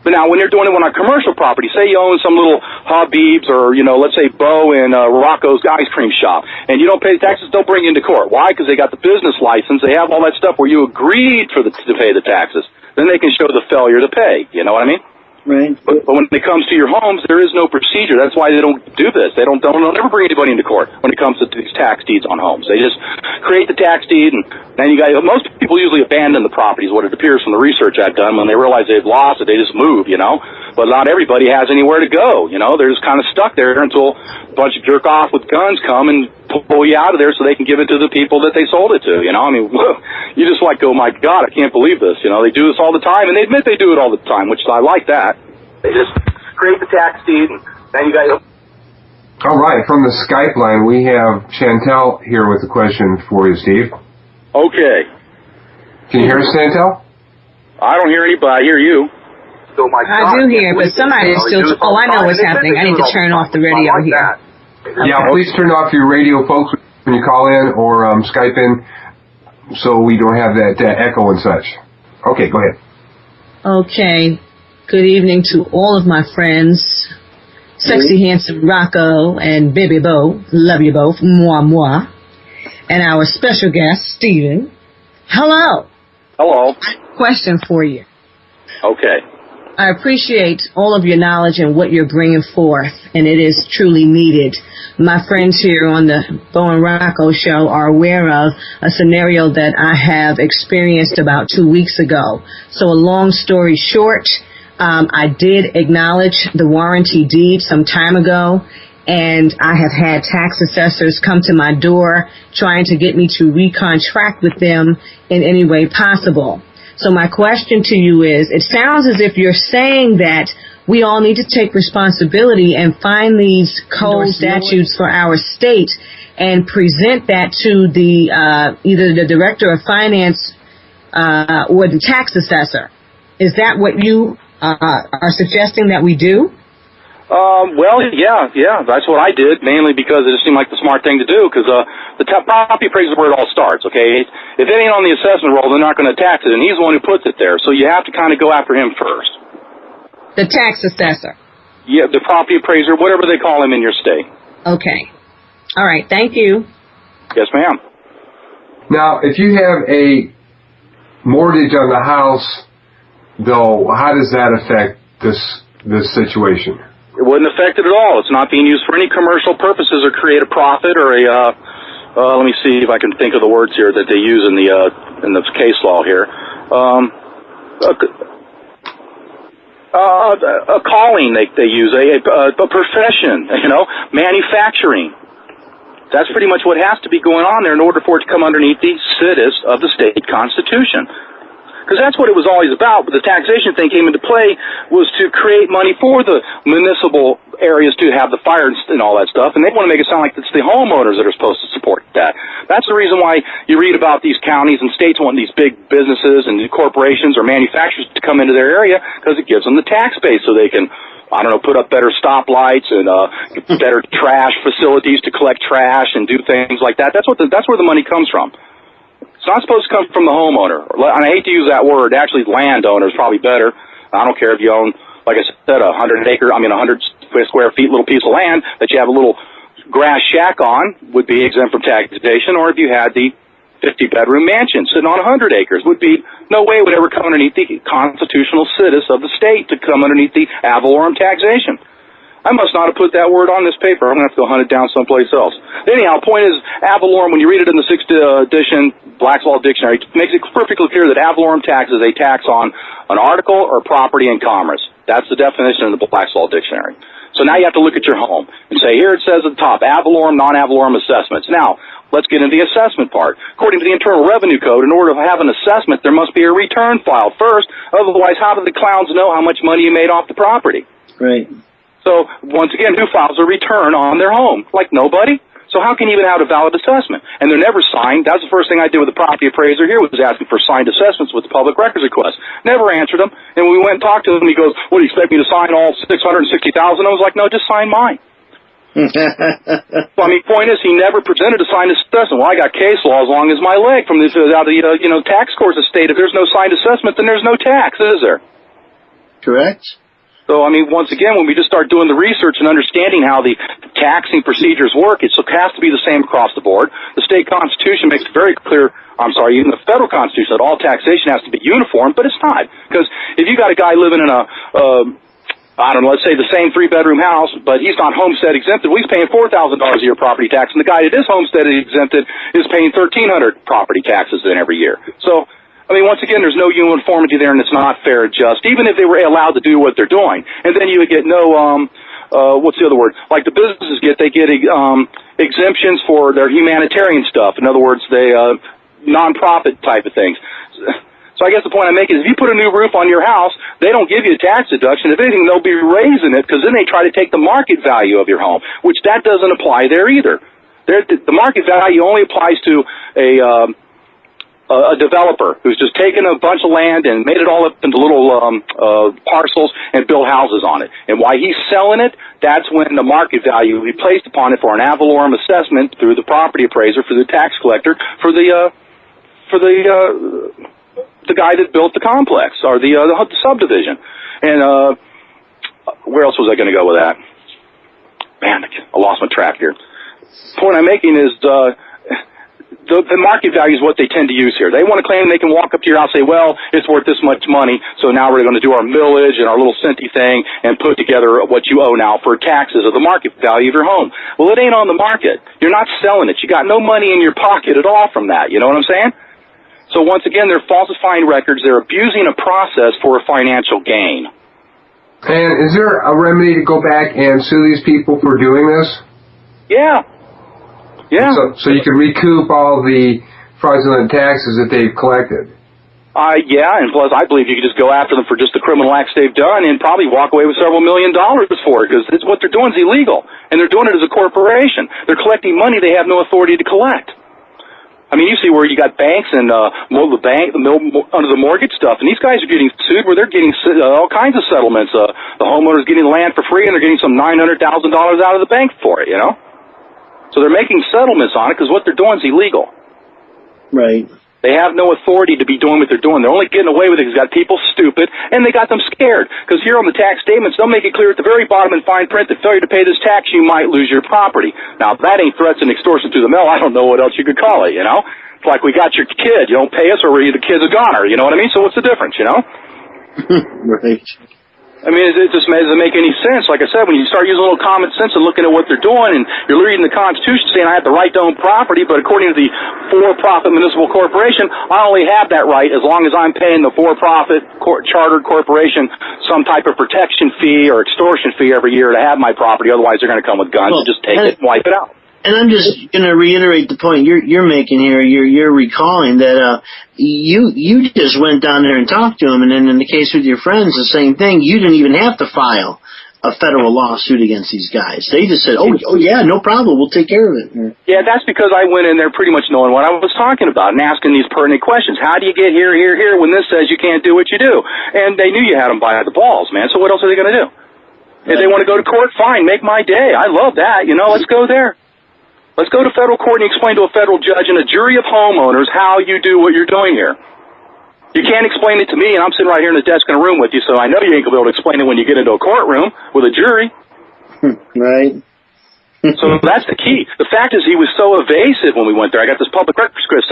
But now when they're doing it on a commercial property, say you own some little Habib's or, let's say Bo in Rocco's ice cream shop, and you don't pay the taxes, they'll bring you into court. Why? Because they got the business license. They have all that stuff where you agreed to pay the taxes. Then they can show the failure to pay. You know what I mean? Right. But when it comes to your homes, there is no procedure. That's why they don't do this. They'll never bring anybody into court when it comes to these tax deeds on homes. They just create the tax deed, and then most people usually abandon the properties, what it appears from the research I've done. When they realize they've lost it, they just move, But not everybody has anywhere to go, They're just kind of stuck there until a bunch of jerk-off with guns come and pull you out of there so they can give it to the people that they sold it to, You just go, my God, I can't believe this, They do this all the time, and they admit they do it all the time, which I like that. They just create the tax deed, and then you got. All right, from the Skype line, we have Chantel here with a question for you, Steve. Okay. Can you hear us, Chantel? I don't hear anybody. I hear you. So I do hear, but somebody is still. Oh, I know what's happening. I need to turn off the radio here. Yeah, please turn off your radio, folks, when you call in or Skype in, so we don't have that echo and such. Okay, go ahead. Okay. Good evening to all of my friends, Sexy Handsome Rocco and Baby Bo. Love you both. Moi, moi. And our special guest, Steven. Hello. Hello. Question for you. Okay. I appreciate all of your knowledge and what you're bringing forth, and it is truly needed. My friends here on the Bo and Rocco show are aware of a scenario that I have experienced about 2 weeks ago. So a long story short, I did acknowledge the warranty deed some time ago, and I have had tax assessors come to my door trying to get me to recontract with them in any way possible. So my question to you is, it sounds as if you're saying that we all need to take responsibility and find these code statutes for our state and present that to the either the director of finance or the tax assessor. Is that what you are suggesting that we do? Well, yeah, that's what I did, mainly because it just seemed like the smart thing to do, because the property appraiser is where it all starts, okay? If it ain't on the assessment roll, they're not going to tax it, and he's the one who puts it there, so you have to kind of go after him first. The tax assessor? Yeah, the property appraiser, whatever they call him in your state. Okay. All right, thank you. Yes, ma'am. Now, if you have a mortgage on the house, though, how does that affect this situation? It wouldn't affect it at all. It's not being used for any commercial purposes or create a profit or a, let me see if I can think of the words here that they use in the case law here. A calling they use, a profession, manufacturing. That's pretty much what has to be going on there in order for it to come underneath the situs of the state constitution. Because that's what it was always about. But the taxation thing came into play was to create money for the municipal areas to have the fire and all that stuff. And they want to make it sound like it's the homeowners that are supposed to support that. That's the reason why you read about these counties and states wanting these big businesses and corporations or manufacturers to come into their area, because it gives them the tax base so they can, put up better stoplights and better trash facilities to collect trash and do things like that. That's where the money comes from. It's not supposed to come from the homeowner. And I hate to use that word. Actually, landowner is probably better. I don't care if you own, like I said, 100 square feet little piece of land that you have a little grass shack on would be exempt from taxation, or if you had the 50-bedroom mansion sitting on 100 acres would be, no way would ever come underneath the constitutional situs of the state to come underneath the ad valorem taxation. I must not have put that word on this paper. I'm going to have to go hunt it down someplace else. Anyhow, point is, ad valorem, when you read it in the 6th edition Black's Law Dictionary, it makes it perfectly clear that ad valorem tax is a tax on an article or property in commerce. That's the definition in the Black's Law Dictionary. So now you have to look at your home and say, here it says at the top, ad valorem, non-ad valorem assessments. Now, let's get into the assessment part. According to the Internal Revenue Code, in order to have an assessment, there must be a return filed first. Otherwise, how do the clowns know how much money you made off the property? Right. So, once again, who files a return on their home? Like nobody? So how can you even have a valid assessment? And they're never signed. That's the first thing I did with the property appraiser here, was asking for signed assessments with the public records request. Never answered them. And when we went and talked to him, he goes, what, do you expect me to sign all 660,000? I was like, no, just sign mine. So, point is, he never presented a signed assessment. Well, I got case law as long as my leg from this out of the tax courts of state. If there's no signed assessment, then there's no tax, is there? Correct. So, once again, when we just start doing the research and understanding how the taxing procedures work, it has to be the same across the board. The state constitution makes it very clear, even the federal constitution, that all taxation has to be uniform, but it's not. Because if you got a guy living in let's say the same 3-bedroom house, but he's not homestead exempted, well, he's paying $4,000 a year property tax, and the guy that is homestead exempted is paying $1,300 property taxes in every year. So, once again, there's no uniformity there, and it's not fair and just, even if they were allowed to do what they're doing. And then you would get no, what's the other word? Like the businesses they get exemptions for their humanitarian stuff. In other words, they non-profit type of things. So I guess the point I'm making is, if you put a new roof on your house, they don't give you a tax deduction. If anything, they'll be raising it, because then they try to take the market value of your home, which that doesn't apply there either. The market value only applies to a developer who's just taken a bunch of land and made it all up into little parcels and built houses on it. And why he's selling it, that's when the market value will be placed upon it for an ad valorem assessment through the property appraiser, for the tax collector, for the guy that built the complex or the subdivision. And where else was I going to go with that? Man, I lost my track here. The point I'm making is the market value is what they tend to use here. They want to claim they can walk up to your house and say, well, it's worth this much money, so now we're going to do our millage and our little centy thing and put together what you owe now for taxes of the market value of your home. Well, it ain't on the market. You're not selling it. You got no money in your pocket at all from that. You know what I'm saying? So once again, they're falsifying records. They're abusing a process for a financial gain. And is there a remedy to go back and sue these people for doing this? Yeah. Yeah. So you can recoup all the fraudulent taxes that they've collected. Yeah, and plus I believe you could just go after them for just the criminal acts they've done and probably walk away with several $1 million for it, because what they're doing is illegal, and they're doing it as a corporation. They're collecting money they have no authority to collect. I mean, you see where you got banks and under the mortgage stuff, and these guys are getting sued where they're getting all kinds of settlements. The homeowner's getting land for free, and they're getting some $900,000 out of the bank for it, you know? So they're making settlements on it because what they're doing is illegal. Right. They have no authority to be doing what they're doing. They're only getting away with it because they got people stupid, and they got them scared. Because here on the tax statements, they'll make it clear at the very bottom in fine print that failure to pay this tax, you might lose your property. Now, if that ain't threats and extortion through the mail, I don't know what else you could call it, you know? It's like we got your kid. You don't pay us or the kid's a goner, you know what I mean? So what's the difference, you know? Right. I mean, it just doesn't make any sense. Like I said, when you start using a little common sense and looking at what they're doing, and you're reading the Constitution saying I have the right to own property, but according to the for-profit municipal corporation, I only have that right as long as I'm paying the for-profit chartered corporation some type of protection fee or extortion fee every year to have my property. Otherwise, they're going to come with guns and just take it and wipe it out. And I'm just going to reiterate the point you're making here. You're recalling that you just went down there and talked to him, and then in the case with your friends, the same thing. You didn't even have to file a federal lawsuit against these guys. They just said, "Oh yeah, no problem. We'll take care of it." Yeah, that's because I went in there pretty much knowing what I was talking about and asking these pertinent questions. How do you get here when this says you can't do what you do? And they knew you had them by the balls, man. So what else are they going to do? If they want to go to court, fine, make my day. I love that. You know, let's go there. Let's go to federal court and explain to a federal judge and a jury of homeowners how you do what you're doing here. You can't explain it to me, and I'm sitting right here in the desk in a room with you, so I know you ain't going to be able to explain it when you get into a courtroom with a jury. Right. So that's the key. The fact is he was so evasive when we went there. I got this public records script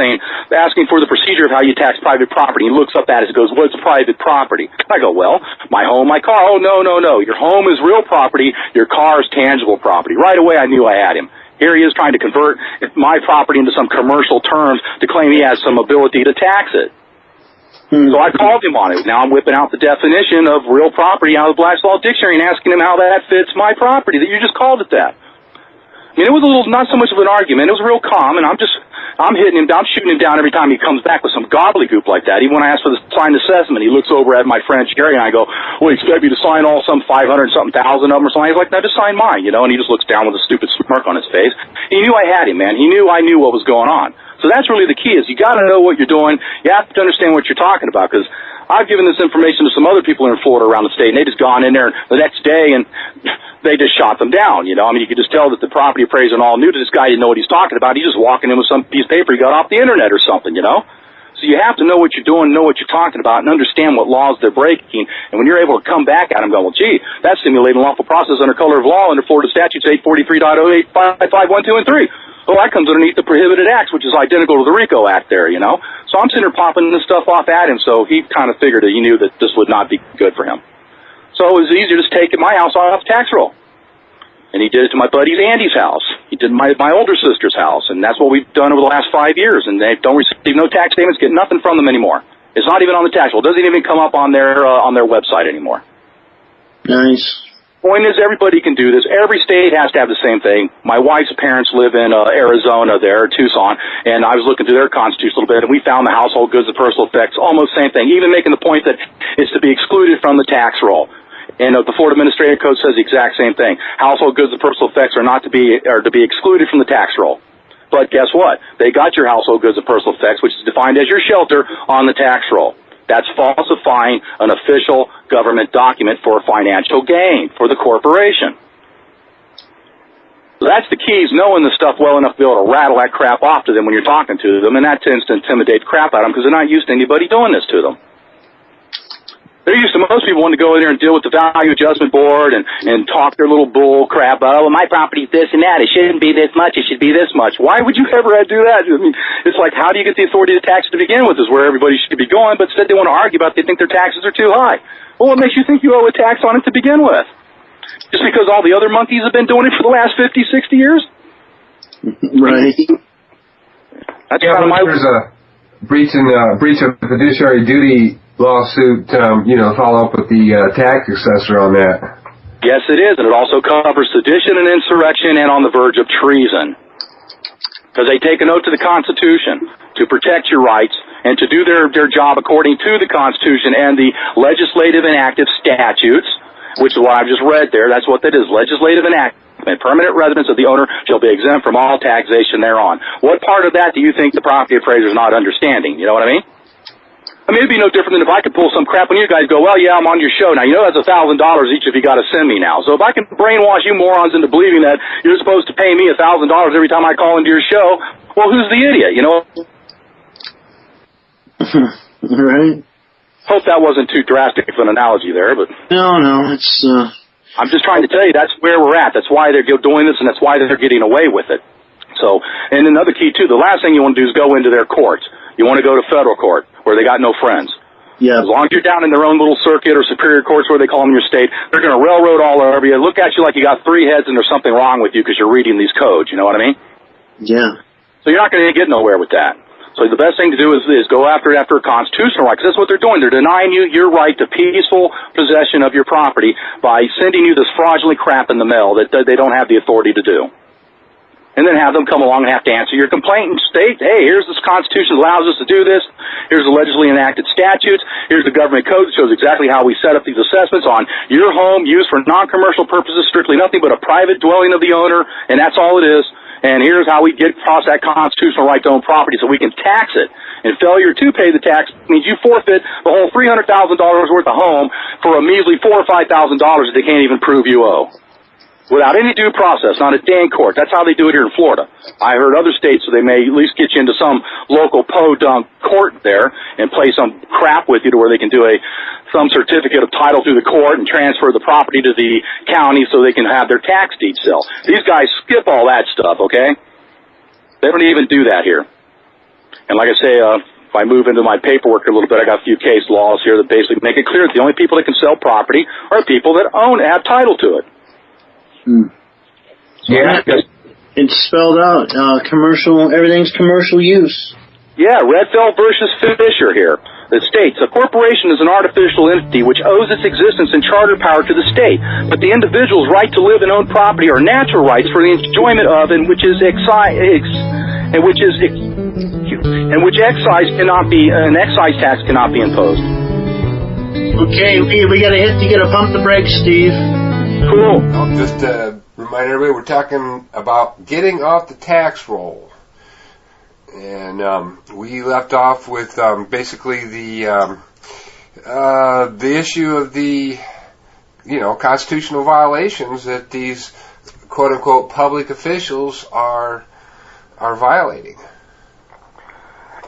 asking for the procedure of how you tax private property. He looks up at it and goes, what's private property? I go, well, my home, my car. Oh, no. Your home is real property. Your car is tangible property. Right away I knew I had him. Here he is trying to convert my property into some commercial terms to claim he has some ability to tax it. So I called him on it. Now I'm whipping out the definition of real property out of the Black's Law Dictionary and asking him how that fits my property, that you just called it that. I mean, it was not so much of an argument. It was real calm, and I'm hitting him down, shooting him down every time he comes back with some gobbledygook like that. Even when I ask for the signed assessment, he looks over at my friend Jerry, and I go, well, you expect me to sign all some 500-something thousand of them or something? He's like, no, just sign mine, you know, and he just looks down with a stupid smirk on his face. He knew I had him, man. He knew I knew what was going on. So that's really the key, is you got to know what you're doing. You have to understand what you're talking about, because I've given this information to some other people in Florida around the state, and they just gone in there the next day and they just shot them down, you know. I mean, you could just tell that the property appraiser and all knew that this guy didn't know what he's talking about. He's just walking in with some piece of paper he got off the internet or something, you know. So you have to know what you're doing, know what you're talking about, and understand what laws they're breaking. And when you're able to come back at them going, well, gee, that's simulating lawful process under color of law under Florida statutes 843.08, 551, 2, and 3. Well, that comes underneath the prohibited acts, which is identical to the RICO Act there, you know. So I'm sitting there popping this stuff off at him, so he kind of figured that he knew that this would not be good for him. So it was easier to just take my house off tax roll. And he did it to my buddy Andy's house. He did my older sister's house, and that's what we've done over the last 5 years, and they don't receive no tax statements, get nothing from them anymore. It's not even on the tax roll. It doesn't even come up on their website anymore. Nice. Point is, everybody can do this. Every state has to have the same thing. My wife's parents live in Arizona there, Tucson, and I was looking through their constitution a little bit, and we found the household goods and personal effects, almost same thing, even making the point that it's to be excluded from the tax roll. And the Florida Administrative Code says the exact same thing. Household goods and personal effects are to be excluded from the tax roll. But guess what? They got your household goods and personal effects, which is defined as your shelter, on the tax roll. That's falsifying an official government document for financial gain for the corporation. So that's the key, is knowing the stuff well enough to be able to rattle that crap off to them when you're talking to them, and that tends to intimidate the crap out of them because they're not used to anybody doing this to them. They're used to most people wanting to go in there and deal with the Value Adjustment Board and talk their little bull crap about, oh, my property's this and that. It shouldn't be this much. It should be this much. Why would you ever do that? I mean, it's like, how do you get the authority to tax to begin with is where everybody should be going, but instead they want to argue about they think their taxes are too high. Well, what makes you think you owe a tax on it to begin with? Just because all the other monkeys have been doing it for the last 50, 60 years? Right. That's kind of my... There's a breach of fiduciary duty lawsuit, follow up with the tax assessor on that. Yes, it is, and it also covers sedition and insurrection and on the verge of treason. Because they take an oath to the Constitution to protect your rights and to do their job according to the Constitution and the legislative enacted statutes, which is what I've just read there. That's what that is, legislative enactment. Permanent residents of the owner shall be exempt from all taxation thereon. What part of that do you think the property appraiser is not understanding? You know what I mean? I mean, it'd be no different than if I could pull some crap on you guys and go, well, yeah, I'm on your show. Now, that's $1,000 each if you got to send me now. So if I can brainwash you morons into believing that you're supposed to pay me $1,000 every time I call into your show, well, who's the idiot, Right. Hope that wasn't too drastic of an analogy there, but... No, it's... I'm just trying to tell you that's where we're at. That's why they're doing this, and that's why they're getting away with it. So, and another key, too, the last thing you want to do is go into their courts. You want to go to federal court, where they got no friends. Yeah. As long as you're down in their own little circuit or superior courts, where they call them your state, they're going to railroad all over you, look at you like you got 3 heads and there's something wrong with you because you're reading these codes, you know what I mean? Yeah. So you're not going to get nowhere with that. So the best thing to do is go after a constitutional right, because that's what they're doing. They're denying you your right to peaceful possession of your property by sending you this fraudulent crap in the mail that they don't have the authority to do. And then have them come along and have to answer your complaint and state, hey, here's this Constitution that allows us to do this. Here's the legislatively enacted statutes. Here's the government code that shows exactly how we set up these assessments on your home used for non-commercial purposes, strictly nothing but a private dwelling of the owner, and that's all it is. And here's how we get across that constitutional right to own property so we can tax it. And failure to pay the tax means you forfeit the whole $300,000 worth of home for a measly $4,000 or $5,000 that they can't even prove you owe. Without any due process, not a day in court. That's how they do it here in Florida. I heard other states, so they may at least get you into some local podunk court there and play some crap with you to where they can do some certificate of title through the court and transfer the property to the county so they can have their tax deed sell. These guys skip all that stuff, okay? They don't even do that here. And like I say, if I move into my paperwork a little bit, I got a few case laws here that basically make it clear that the only people that can sell property are people that have title to it. Yeah. It's spelled out. Commercial, everything's commercial use. Yeah, Redfeld versus Fisher here. It states, a corporation is an artificial entity which owes its existence and charter power to the state, but the individual's right to live and own property are natural rights for the enjoyment of and which excise tax cannot be imposed. Okay, we gotta you gotta pump the brakes, Steve. Cool. I'll just remind everybody we're talking about getting off the tax roll. And we left off with basically the issue of the constitutional violations that these quote unquote public officials are violating.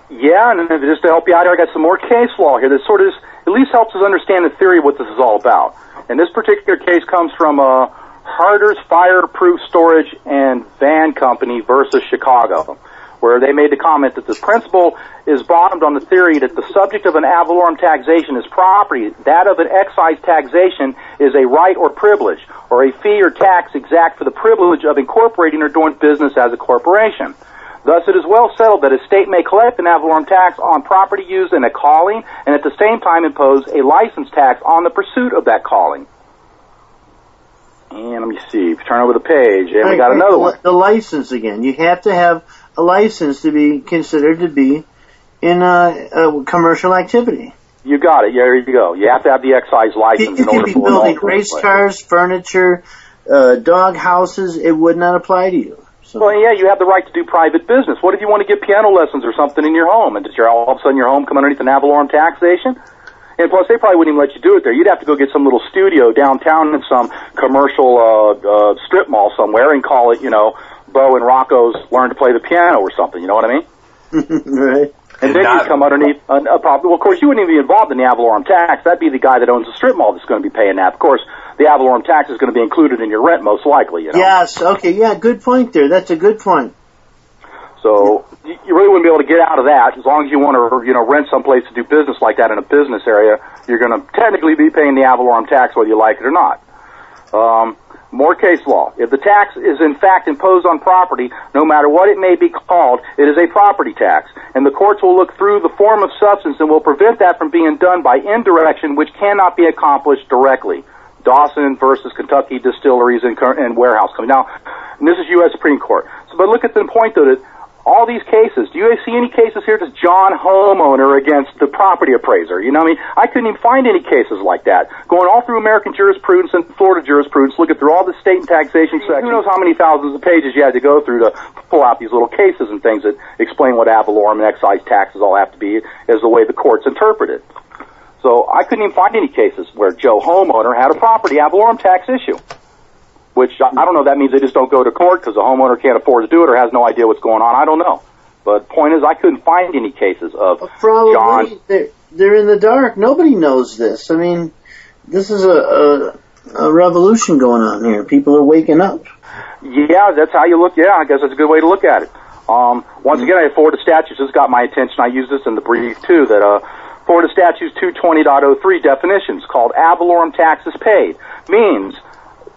Yeah, and just to help you out here, I got some more case law here that sort of at least helps us understand the theory of what this is all about. And this particular case comes from Harder's Fireproof Storage and Van Company versus Chicago, where they made the comment that the principle is bottomed on the theory that the subject of an ad valorem taxation is property. That of an excise taxation is a right or privilege, or a fee or tax exact for the privilege of incorporating or doing business as a corporation. Thus, it is well settled that a state may collect an ad valorem tax on property used in a calling and at the same time impose a license tax on the pursuit of that calling. And let me see, turn over the page, and we got another one. The license again. You have to have a license to be considered to be in a commercial activity. You got it. Yeah, there you go. You have to have the excise license in order to be building race cars, furniture, dog houses. It would not apply to you. So. Well, yeah, you have the right to do private business. What if you want to get piano lessons or something in your home, and all of a sudden your home come underneath an ad valorem taxation? And plus, they probably wouldn't even let you do it there. You'd have to go get some little studio downtown in some commercial strip mall somewhere and call it, Bo and Rocco's Learn to Play the Piano or something. You know what I mean? Right. And then you'd come underneath a problem. Well, of course, you wouldn't even be involved in the ad valorem tax. That'd be the guy that owns the strip mall that's going to be paying that. Of course, the ad valorem tax is going to be included in your rent, most likely. Yes. Okay. Yeah. Good point there. That's a good point. So you really wouldn't be able to get out of that. As long as you want to, rent someplace to do business like that in a business area, you're going to technically be paying the ad valorem tax whether you like it or not. More case law. If the tax is in fact imposed on property, no matter what it may be called, it is a property tax. And the courts will look through the form of substance and will prevent that from being done by indirection, which cannot be accomplished directly. Dawson versus Kentucky Distilleries and Warehouse Company. Now, and this is U.S. Supreme Court. So, but look at the point, though, that all these cases, do you see any cases here that's John homeowner against the property appraiser? You know what I mean? I couldn't even find any cases like that. Going all through American jurisprudence and Florida jurisprudence, looking through all the state and taxation sections. Who knows how many thousands of pages you had to go through to pull out these little cases and things that explain what ad valorem and excise taxes all have to be as the way the courts interpret it. So I couldn't even find any cases where Joe homeowner had a property ad valorem tax issue. Which, I don't know, that means they just don't go to court because the homeowner can't afford to do it or has no idea what's going on. I don't know. But point is, I couldn't find any cases of probably John. They're in the dark. Nobody knows this. I mean, this is a revolution going on here. People are waking up. Yeah, that's how you look. Yeah, I guess that's a good way to look at it. Once again, I have Florida statutes. This got my attention. I use this in the brief, too, that Florida statutes 220.03 definitions called ad valorem taxes paid means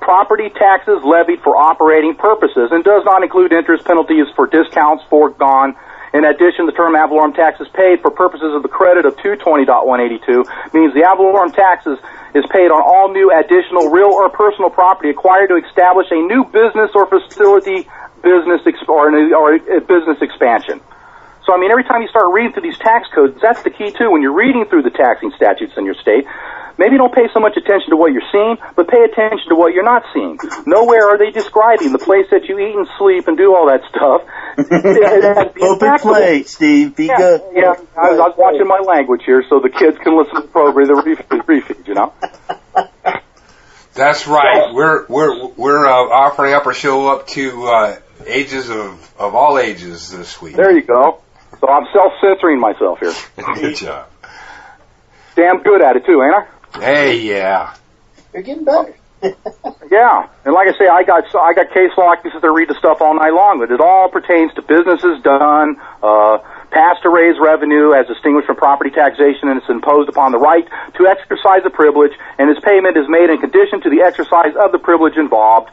property taxes levied for operating purposes and does not include interest, penalties for discounts foregone. In addition, the term ad valorem taxes paid for purposes of the credit of 220.182 means the ad valorem taxes is paid on all new additional real or personal property acquired to establish a new business or facility business or a business expansion. So, I mean, every time you start reading through these tax codes, that's the key, too. When you're reading through the taxing statutes in your state, maybe don't pay so much attention to what you're seeing, but pay attention to what you're not seeing. Nowhere are they describing the place that you eat and sleep and do all that stuff. Open play, Steve. Be good. Yeah, I was watching my language here so the kids can listen to the program, the refeed, you know? That's right. We're offering up our show up to ages of all ages this week. There you go. So I'm self-censoring myself here. Good job. Damn good at it, too, ain't I? Hey, yeah. You're getting better. Yeah, and like I say, I got case law. I can sit there and read the stuff all night long, but it all pertains to businesses done, passed to raise revenue as distinguished from property taxation, and it's imposed upon the right to exercise a privilege, and its payment is made in condition to the exercise of the privilege involved.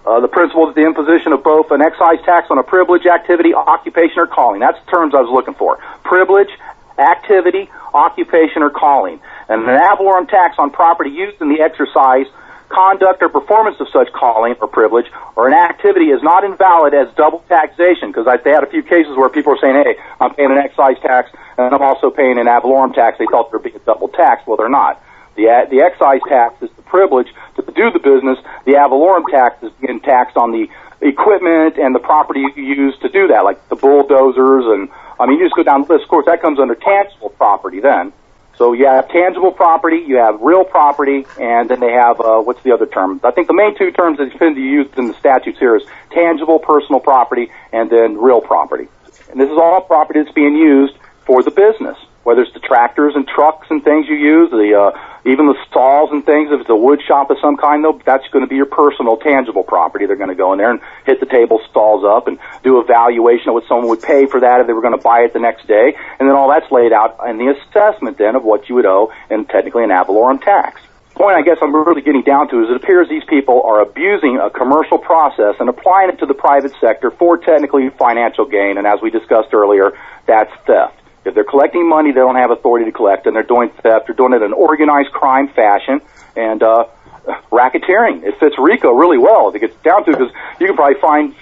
The principle is the imposition of both an excise tax on a privilege, activity, occupation, or calling. That's the terms I was looking for. Privilege, activity, occupation, or calling. And an ad valorem tax on property used in the exercise, conduct, or performance of such calling or privilege or an activity is not invalid as double taxation, because they had a few cases where people were saying, hey, I'm paying an excise tax and I'm also paying an ad valorem tax. They thought there would be a double tax. Well, they're not. The excise tax is the privilege to do the business. The ad valorem tax is being taxed on the equipment and the property you use to do that, like the bulldozers. And, I mean, you just go down the list. Of course, that comes under tangible property then. So you have tangible property, you have real property, and then they have, what's the other term? I think the main two terms that tend to be used in the statutes here is tangible personal property and then real property. And this is all property that's being used for the business, whether it's the tractors and trucks and things you use, even the stalls and things. If it's a wood shop of some kind, though, that's going to be your personal, tangible property. They're going to go in there and hit the table stalls up and do a valuation of what someone would pay for that if they were going to buy it the next day. And then all that's laid out in the assessment, then, of what you would owe and technically an ad valorem tax. The point I guess I'm really getting down to is it appears these people are abusing a commercial process and applying it to the private sector for technically financial gain. And as we discussed earlier, that's theft. If they're collecting money they don't have authority to collect, and they're doing theft, they're doing it in an organized crime fashion, and racketeering. It fits RICO really well if it gets down to it, because you can probably find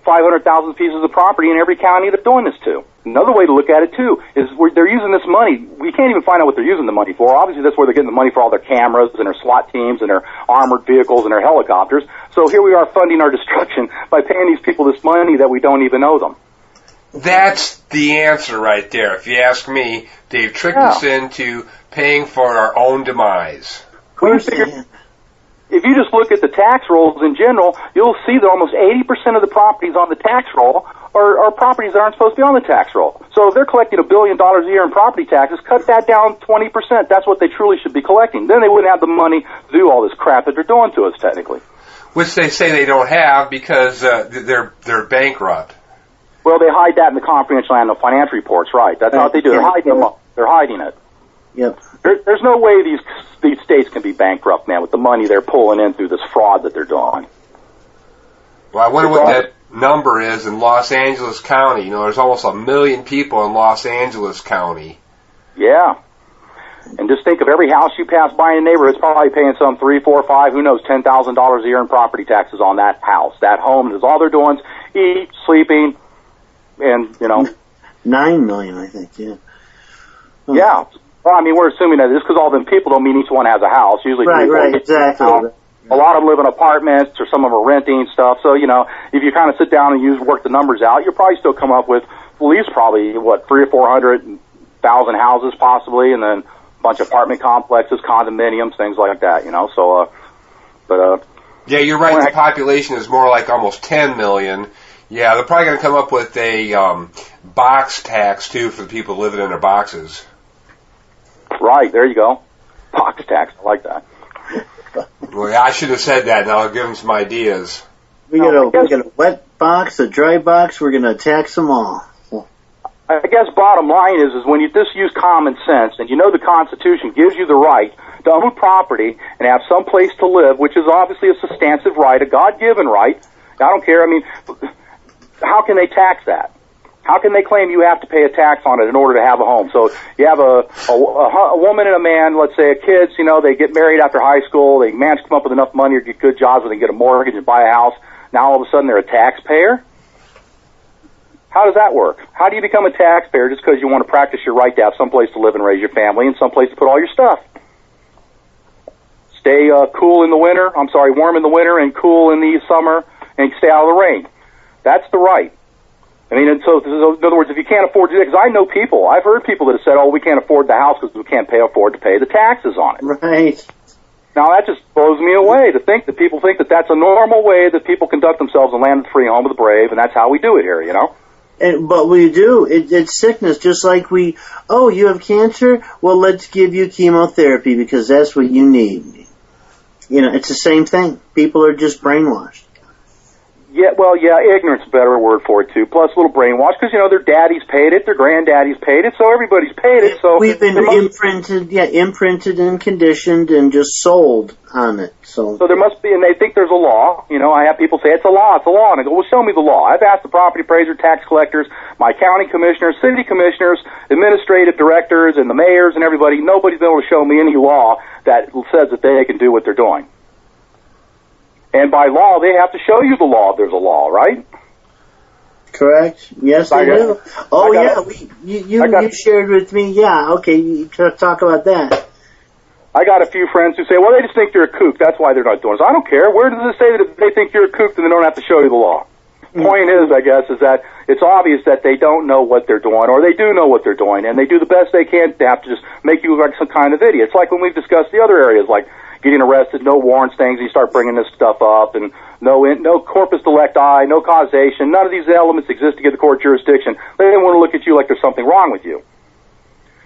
500,000 pieces of property in every county they're doing this to. Another way to look at it, too, is they're using this money. We can't even find out what they're using the money for. Obviously, that's where they're getting the money for all their cameras and their SWAT teams and their armored vehicles and their helicopters. So here we are funding our destruction by paying these people this money that we don't even owe them. That's the answer right there. If you ask me, they've tricked us into paying for our own demise. If you just look at the tax rolls in general, you'll see that almost 80% of the properties on the tax roll are properties that aren't supposed to be on the tax roll. So if they're collecting $1 billion a year in property taxes, cut that down 20%. That's what they truly should be collecting. Then they wouldn't have the money to do all this crap that they're doing to us, technically. Which they say they don't have because they're bankrupt. Well, they hide that in the confidential annual financial reports, right? That's what they do. They're hiding it. Yep. There's no way these states can be bankrupt, man, with the money they're pulling in through this fraud that they're doing. Well, I wonder what that number is in Los Angeles County. You know, there's almost 1 million people in Los Angeles County. Yeah. And just think of every house you pass by in the neighborhood, it's probably paying some $3, $4, $5, who knows, $10,000 a year in property taxes on that house, that home. And all they're doing is eat, sleeping, and, you know. 9 million, I think, yeah. Oh. Yeah. Well, I mean, we're assuming that just because all them people don't mean each one has a house. Usually, right, exactly. A lot of them live in apartments, or some of them are renting stuff. So, you know, if you kind of sit down and work the numbers out, you'll probably still come up with at least probably, 300,000 or 400,000 houses possibly, and then a bunch of apartment complexes, condominiums, things like that, you know. So, yeah, you're right. The population is more like almost 10 million. Yeah, they're probably going to come up with a box tax, too, for the people living in their boxes. Right, there you go. Box tax, I like that. Well, yeah, I should have said that. Now I'll give them some ideas. We got a wet box, a dry box. We're going to tax them all. I guess bottom line is when you just use common sense, and you know the Constitution gives you the right to own property and have some place to live, which is obviously a substantive right, a God-given right. I don't care. I mean, how can they tax that? How can they claim you have to pay a tax on it in order to have a home? So you have a woman and a man, let's say kids, you know, they get married after high school, they manage to come up with enough money or get good jobs where they get a mortgage and buy a house. Now all of a sudden they're a taxpayer? How does that work? How do you become a taxpayer just because you want to practice your right to have some place to live and raise your family and some place to put all your stuff? Stay warm in the winter and cool in the summer and stay out of the rain. That's the right. I mean, and so in other words, if you can't afford to do that, because I know people, I've heard people that have said, oh, we can't afford the house because we can't afford to pay the taxes on it. Right. Now, that just blows me away to think that people think that that's a normal way that people conduct themselves in land of the free, home of the brave, and that's how we do it here, you know? But we do. It's sickness, just like you have cancer? Well, let's give you chemotherapy because that's what you need. You know, it's the same thing. People are just brainwashed. Yeah, ignorance is a better word for it, too. Plus a little brainwash, because, you know, their daddies paid it, their granddaddies paid it, so everybody's paid it. So we've been imprinted and conditioned and just sold on it. So there must be, and they think there's a law. You know, I have people say, it's a law. And I go, well, show me the law. I've asked the property appraiser, tax collectors, my county commissioners, city commissioners, administrative directors, and the mayors and everybody. Nobody's been able to show me any law that says that they can do what they're doing. And by law, they have to show you the law if there's a law, right? Correct. Yes, they do. Oh, yeah. You shared with me. Yeah, okay. You talk about that. I got a few friends who say, well, they just think you're a kook. That's why they're not doing it. So I don't care. Where does it say that if they think you're a kook, then they don't have to show you the law? Point is, I guess, is that it's obvious that they don't know what they're doing, or they do know what they're doing, and they do the best they can. They have to just make you look like some kind of idiot. It's like when we've discussed the other areas, like getting arrested, no warrants, things, you start bringing this stuff up, and no corpus delicti, no causation. None of these elements exist to get the court jurisdiction. They don't want to look at you like there's something wrong with you.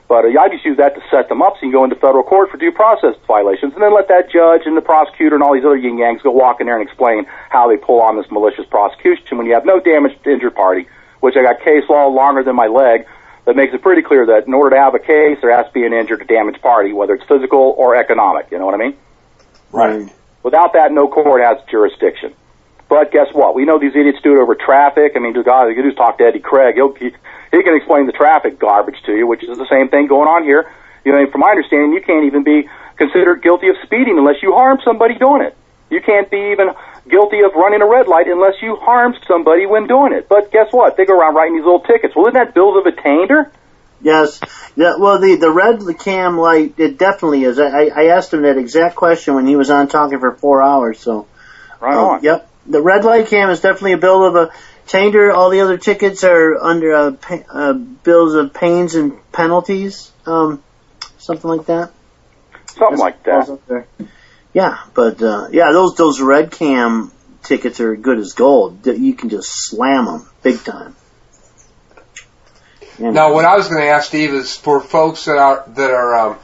But I just use that to set them up so you can go into federal court for due process violations, and then let that judge and the prosecutor and all these other yin-yangs go walk in there and explain how they pull on this malicious prosecution when you have no damage to injured party, which I got case law longer than my leg that makes it pretty clear that in order to have a case, there has to be an injured or damaged party, whether it's physical or economic. You know what I mean? Right. Without that, no court has jurisdiction. But guess what? We know these idiots do it over traffic. I mean, God, you can just talk to Eddie Craig. He can explain the traffic garbage to you, which is the same thing going on here. You know, from my understanding, you can't even be considered guilty of speeding unless you harm somebody doing it. You can't be even guilty of running a red light unless you harmed somebody when doing it. But guess what? They go around writing these little tickets. Well, isn't that bills of attainder? Yes. Yeah, well, the red cam light, it definitely is. I asked him that exact question when he was on talking for 4 hours. So, right on. Yep. The red light cam is definitely a bill of attainder. All the other tickets are under bills of pains and penalties, something like that. Something like that. Yeah, but those red cam tickets are good as gold. You can just slam them big time. Now, what I was going to ask Steve is for folks that are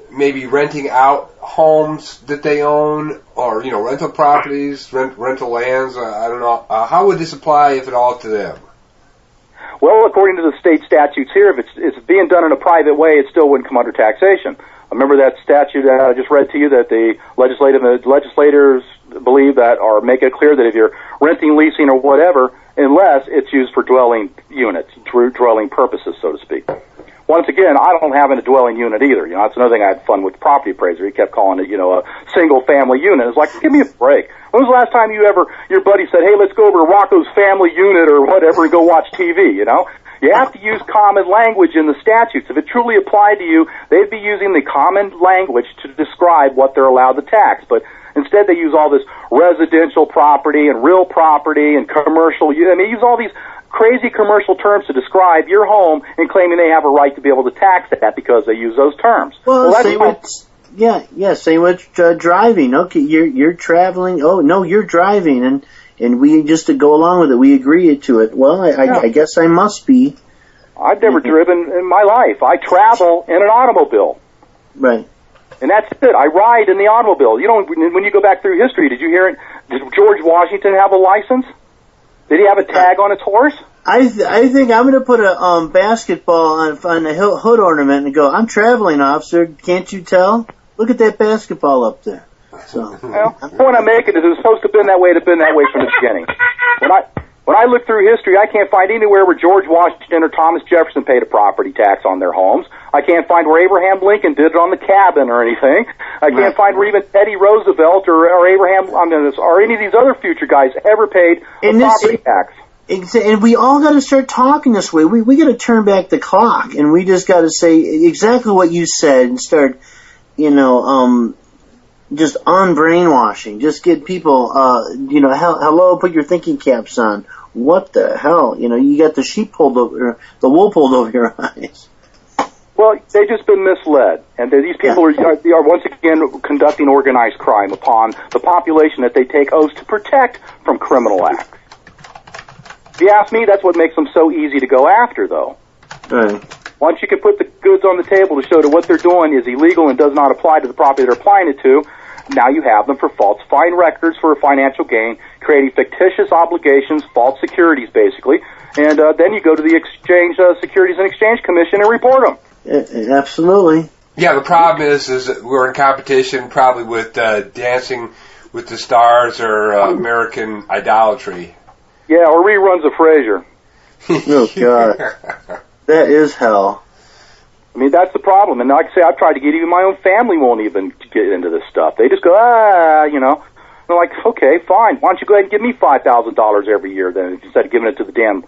maybe renting out homes that they own, or rental properties, rental lands. I don't know. How would this apply, if at all, to them? Well, according to the state statutes here, if it's being done in a private way, it still wouldn't come under taxation. Remember that statute that I just read to you that the legislators believe that, or make it clear that if you're renting, leasing, or whatever, unless it's used for dwelling units, dwelling purposes, so to speak. Once again, I don't have a dwelling unit either. That's another thing I had fun with the property appraiser. He kept calling it, a single family unit. It's like, give me a break. When was the last time your buddy said, hey, let's go over to Rocco's family unit or whatever and go watch TV, You have to use common language in the statutes. If it truly applied to you, they'd be using the common language to describe what they're allowed to tax. But instead they use all this residential property and real property and commercial. They use all these crazy commercial terms to describe your home and claiming they have a right to be able to tax that because they use those terms. Well same with driving. Okay, you're traveling. Oh no, you're driving, and we just to go along with it, we agree to it. Well, I guess I must be. I've never driven in my life. I travel in an automobile. Right. And that's it. I ride in the automobile. When you go back through history, did you hear it? Did George Washington have a license? Did he have a tag on his horse? I think I'm going to put a basketball on the hood ornament and go, I'm traveling, officer. Can't you tell? Look at that basketball up there. So. Well, the point I'm making is it was supposed to have been that way. It had been that way from the beginning. When I look through history, I can't find anywhere where George Washington or Thomas Jefferson paid a property tax on their homes. I can't find where Abraham Lincoln did it on the cabin or anything. I can't find where even Teddy Roosevelt or Abraham, or any of these other future guys ever paid a property tax. And we all got to start talking this way. We got to turn back the clock, and we just got to say exactly what you said and start, just on brainwashing. Just get people, hello, put your thinking caps on. What the hell? You got the wool pulled over your eyes. Well, they've just been misled, and these people are once again conducting organized crime upon the population that they take oaths to protect from criminal acts. If you ask me, that's what makes them so easy to go after, though. Right. Once you can put the goods on the table to show that what they're doing is illegal and does not apply to the property they're applying it to, now you have them for falsifying records for financial gain, creating fictitious obligations, false securities, basically, and then you go to the Securities and Exchange Commission and report them. Absolutely. Yeah, the problem is that we're in competition probably with Dancing with the Stars or American Idolatry. Yeah, or reruns of Frasier. Oh, God. That is hell. I mean, that's the problem. And like I say, I've tried to get even my own family won't even get into this stuff. They just go, They're like, okay, fine. Why don't you go ahead and give me $5,000 every year then instead of giving it to the damn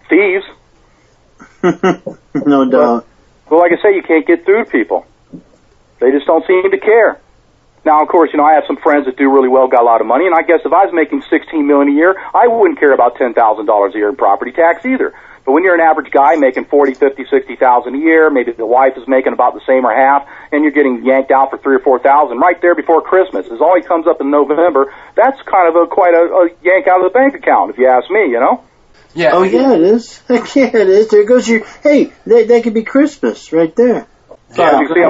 thieves? No doubt. Well, like I say, you can't get through to people. They just don't seem to care. Now, of course, I have some friends that do really well, got a lot of money, and I guess if I was making $16 million a year, I wouldn't care about $10,000 a year in property tax either. But when you're an average guy making $40,000, $50,000, $60,000 a year, maybe the wife is making about the same or half, and you're getting yanked out for $3,000 or $4,000 right there before Christmas, as all he comes up in November, that's kind of quite a yank out of the bank account, if you ask me, Yeah. Oh, yeah, it is. Yeah, it is. There goes your, hey, that could be Christmas right there. Yeah, you see,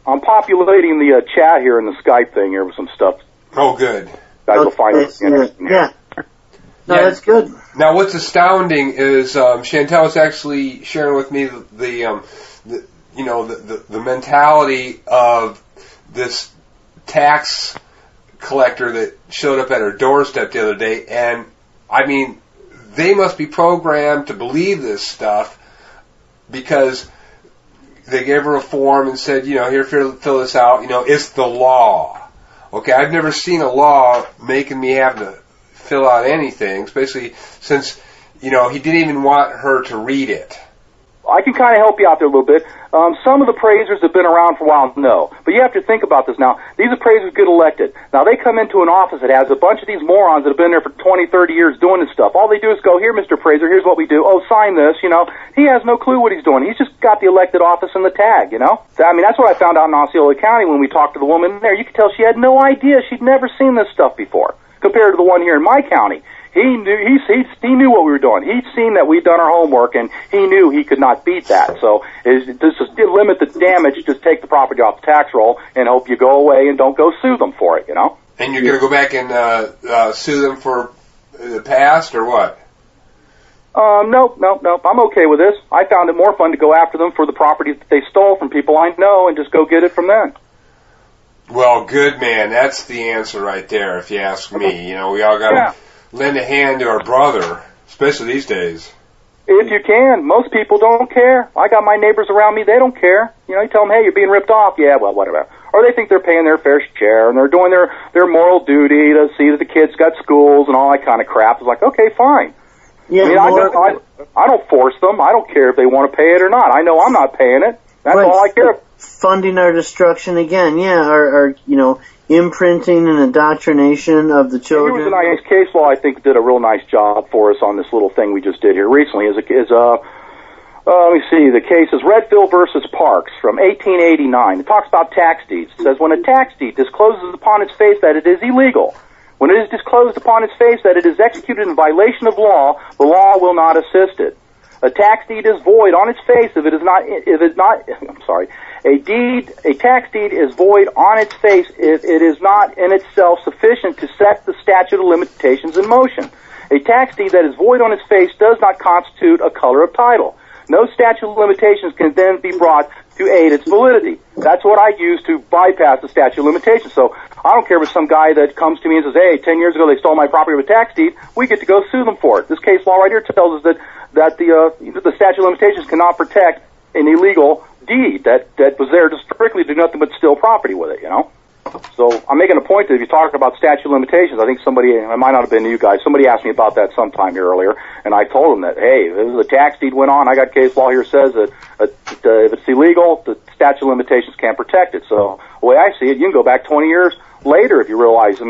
I'm populating the chat here in the Skype thing here with some stuff. Oh, good. Guys will find it interesting. Yeah. No, that's good. Now, what's astounding is Chantel was actually sharing with me the mentality of this tax collector that showed up at her doorstep the other day, and I mean, they must be programmed to believe this stuff because they gave her a form and said, here, fill this out. It's the law. Okay, I've never seen a law making me have to fill out anything, especially since, he didn't even want her to read it. I can kind of help you out there a little bit. Some of the appraisers have been around for a while, no. But you have to think about this now. These appraisers get elected. Now, they come into an office that has a bunch of these morons that have been there for 20, 30 years doing this stuff. All they do is go, here, Mr. Appraiser, here's what we do. Oh, sign this, He has no clue what he's doing. He's just got the elected office and the tag, I mean, that's what I found out in Osceola County when we talked to the woman there. You could tell she had no idea. She'd never seen this stuff before compared to the one here in my county. He knew what we were doing. He'd seen that we'd done our homework, and he knew he could not beat that. So just to limit the damage, just take the property off the tax roll and hope you go away and don't go sue them for it, And you're going to go back and sue them for the past, or what? Nope. I'm okay with this. I found it more fun to go after them for the property that they stole from people I know and just go get it from them. Well, good man. That's the answer right there, if you ask me. You know, we all got to lend a hand to our brother, especially these days. If you can. Most people don't care. I got my neighbors around me, they don't care. You know, you tell them, hey, you're being ripped off. Yeah, well, whatever. Or they think they're paying their fair share, and they're doing their moral duty to see that the kids got schools and all that kind of crap. It's like, okay, fine. Yeah, I mean, I don't force them. I don't care if they want to pay it or not. I know I'm not paying it. That's all I care. Funding our destruction again, our imprinting and indoctrination of the children. Here was a nice case law, I think, did a real nice job for us on this little thing we just did here recently. Let me see, the case is Redfield versus Parks from 1889. It talks about tax deeds. It says, when a tax deed discloses upon its face that it is illegal, when it is disclosed upon its face that it is executed in violation of law, the law will not assist it. A tax deed is void on its face a tax deed is void on its face if it is not in itself sufficient to set the statute of limitations in motion. A tax deed that is void on its face does not constitute a color of title. No statute of limitations can then be brought to aid its validity. That's what I use to bypass the statute of limitations. So I don't care if some guy that comes to me and says, hey, 10 years ago they stole my property with a tax deed, we get to go sue them for it. This case law right here tells us that the statute of limitations cannot protect an illegal deed that was there to strictly do nothing but steal property with it, you know? So I'm making a point that if you're talking about statute of limitations, I think it might not have been you guys, somebody asked me about that sometime here earlier, and I told them that, hey, the tax deed went on, I got case law here says that if it's illegal, the statute of limitations can't protect it. So the way I see it, you can go back 20 years later if you realize,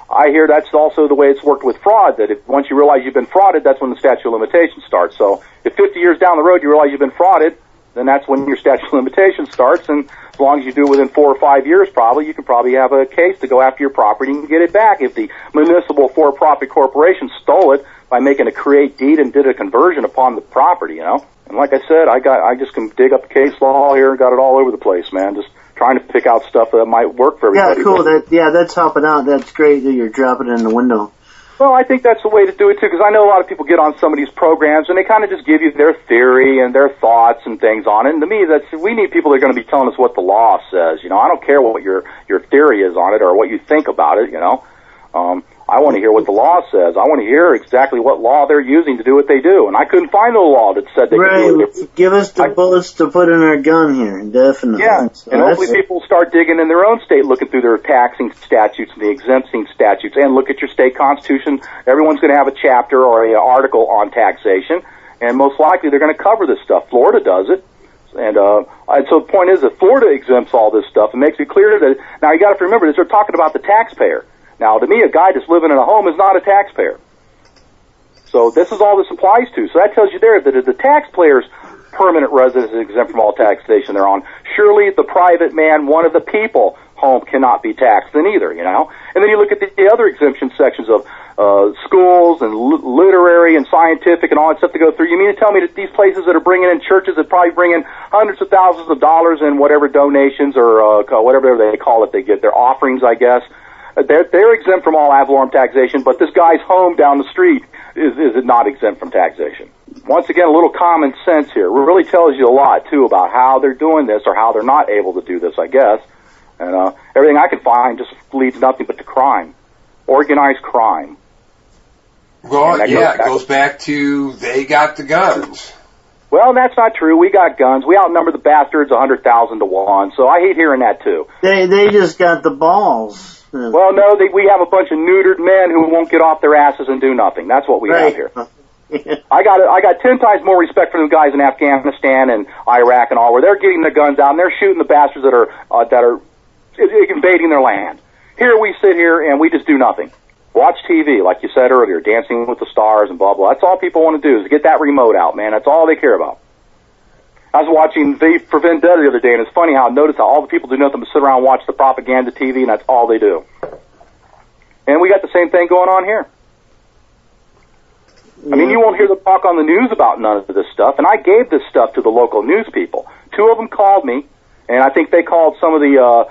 I hear that's also the way it's worked with fraud, that if once you realize you've been frauded, that's when the statute of limitations starts. So if 50 years down the road you realize you've been frauded, then that's when your statute of limitations starts, and as long as you do it within 4 or 5 years you can probably have a case to go after your property and get it back if the municipal for-profit corporation stole it by making a create deed and did a conversion upon the property, you know? And like I said, I just can dig up the case law here and got it all over the place, man, just trying to pick out stuff that might work for everybody. Yeah, cool. That's helping out. That's great that you're dropping it in the window. Well, I think that's the way to do it, too, because I know a lot of people get on some of these programs, and they kind of just give you their theory and their thoughts and things on it. And to me, we need people that are going to be telling us what the law says. You know, I don't care what your theory is on it or what you think about it, you know. I want to hear what the law says. I want to hear exactly what law they're using to do what they do. And I couldn't find no law that said they could do it. Give us the bullets to put in our gun here, definitely. Yeah, so and hopefully people start digging in their own state, looking through their taxing statutes and the exempting statutes, and look at your state constitution. Everyone's going to have a chapter or an article on taxation, and most likely they're going to cover this stuff. Florida does it. And so the point is that Florida exempts all this stuff and makes it clear that, now you got to remember this, they're talking about the taxpayer. Now, to me, a guy that's living in a home is not a taxpayer. So this is all this applies to. So that tells you there that if the taxpayer's permanent residence is exempt from all taxation they're on, surely the private man, one of the people, home cannot be taxed then either, you know? And then you look at the other exemption sections of schools and literary and scientific and all that stuff to go through. You mean to tell me that these places that are bringing in churches that probably bring in hundreds of thousands of dollars in whatever donations or whatever they call it, they get their offerings, I guess, they're exempt from all ad valorem taxation, but this guy's home down the street is not exempt from taxation. Once again, a little common sense here. It really tells you a lot, too, about how they're doing this or how they're not able to do this, I guess. And everything I can find just leads nothing but to crime. Organized crime. Well, it goes back to they got the guns. Well, that's not true. We got guns. We outnumber the bastards 100,000 to 1, so I hate hearing that, too. They just got the balls. Well, no, we have a bunch of neutered men who won't get off their asses and do nothing. That's what we have here. I got 10 times more respect for the guys in Afghanistan and Iraq and all, where they're getting the guns out and they're shooting the bastards that are invading their land. Here we sit here and we just do nothing. Watch TV, like you said earlier, Dancing with the Stars and blah, blah. That's all people want to do is get that remote out, man. That's all they care about. I was watching V for Vendetta the other day, and it's funny how I noticed how all the people do nothing but sit around and watch the propaganda TV, and that's all they do. And we got the same thing going on here. I mean, you won't hear them talk on the news about none of this stuff, and I gave this stuff to the local news people. 2 of them called me, and I think they called some of the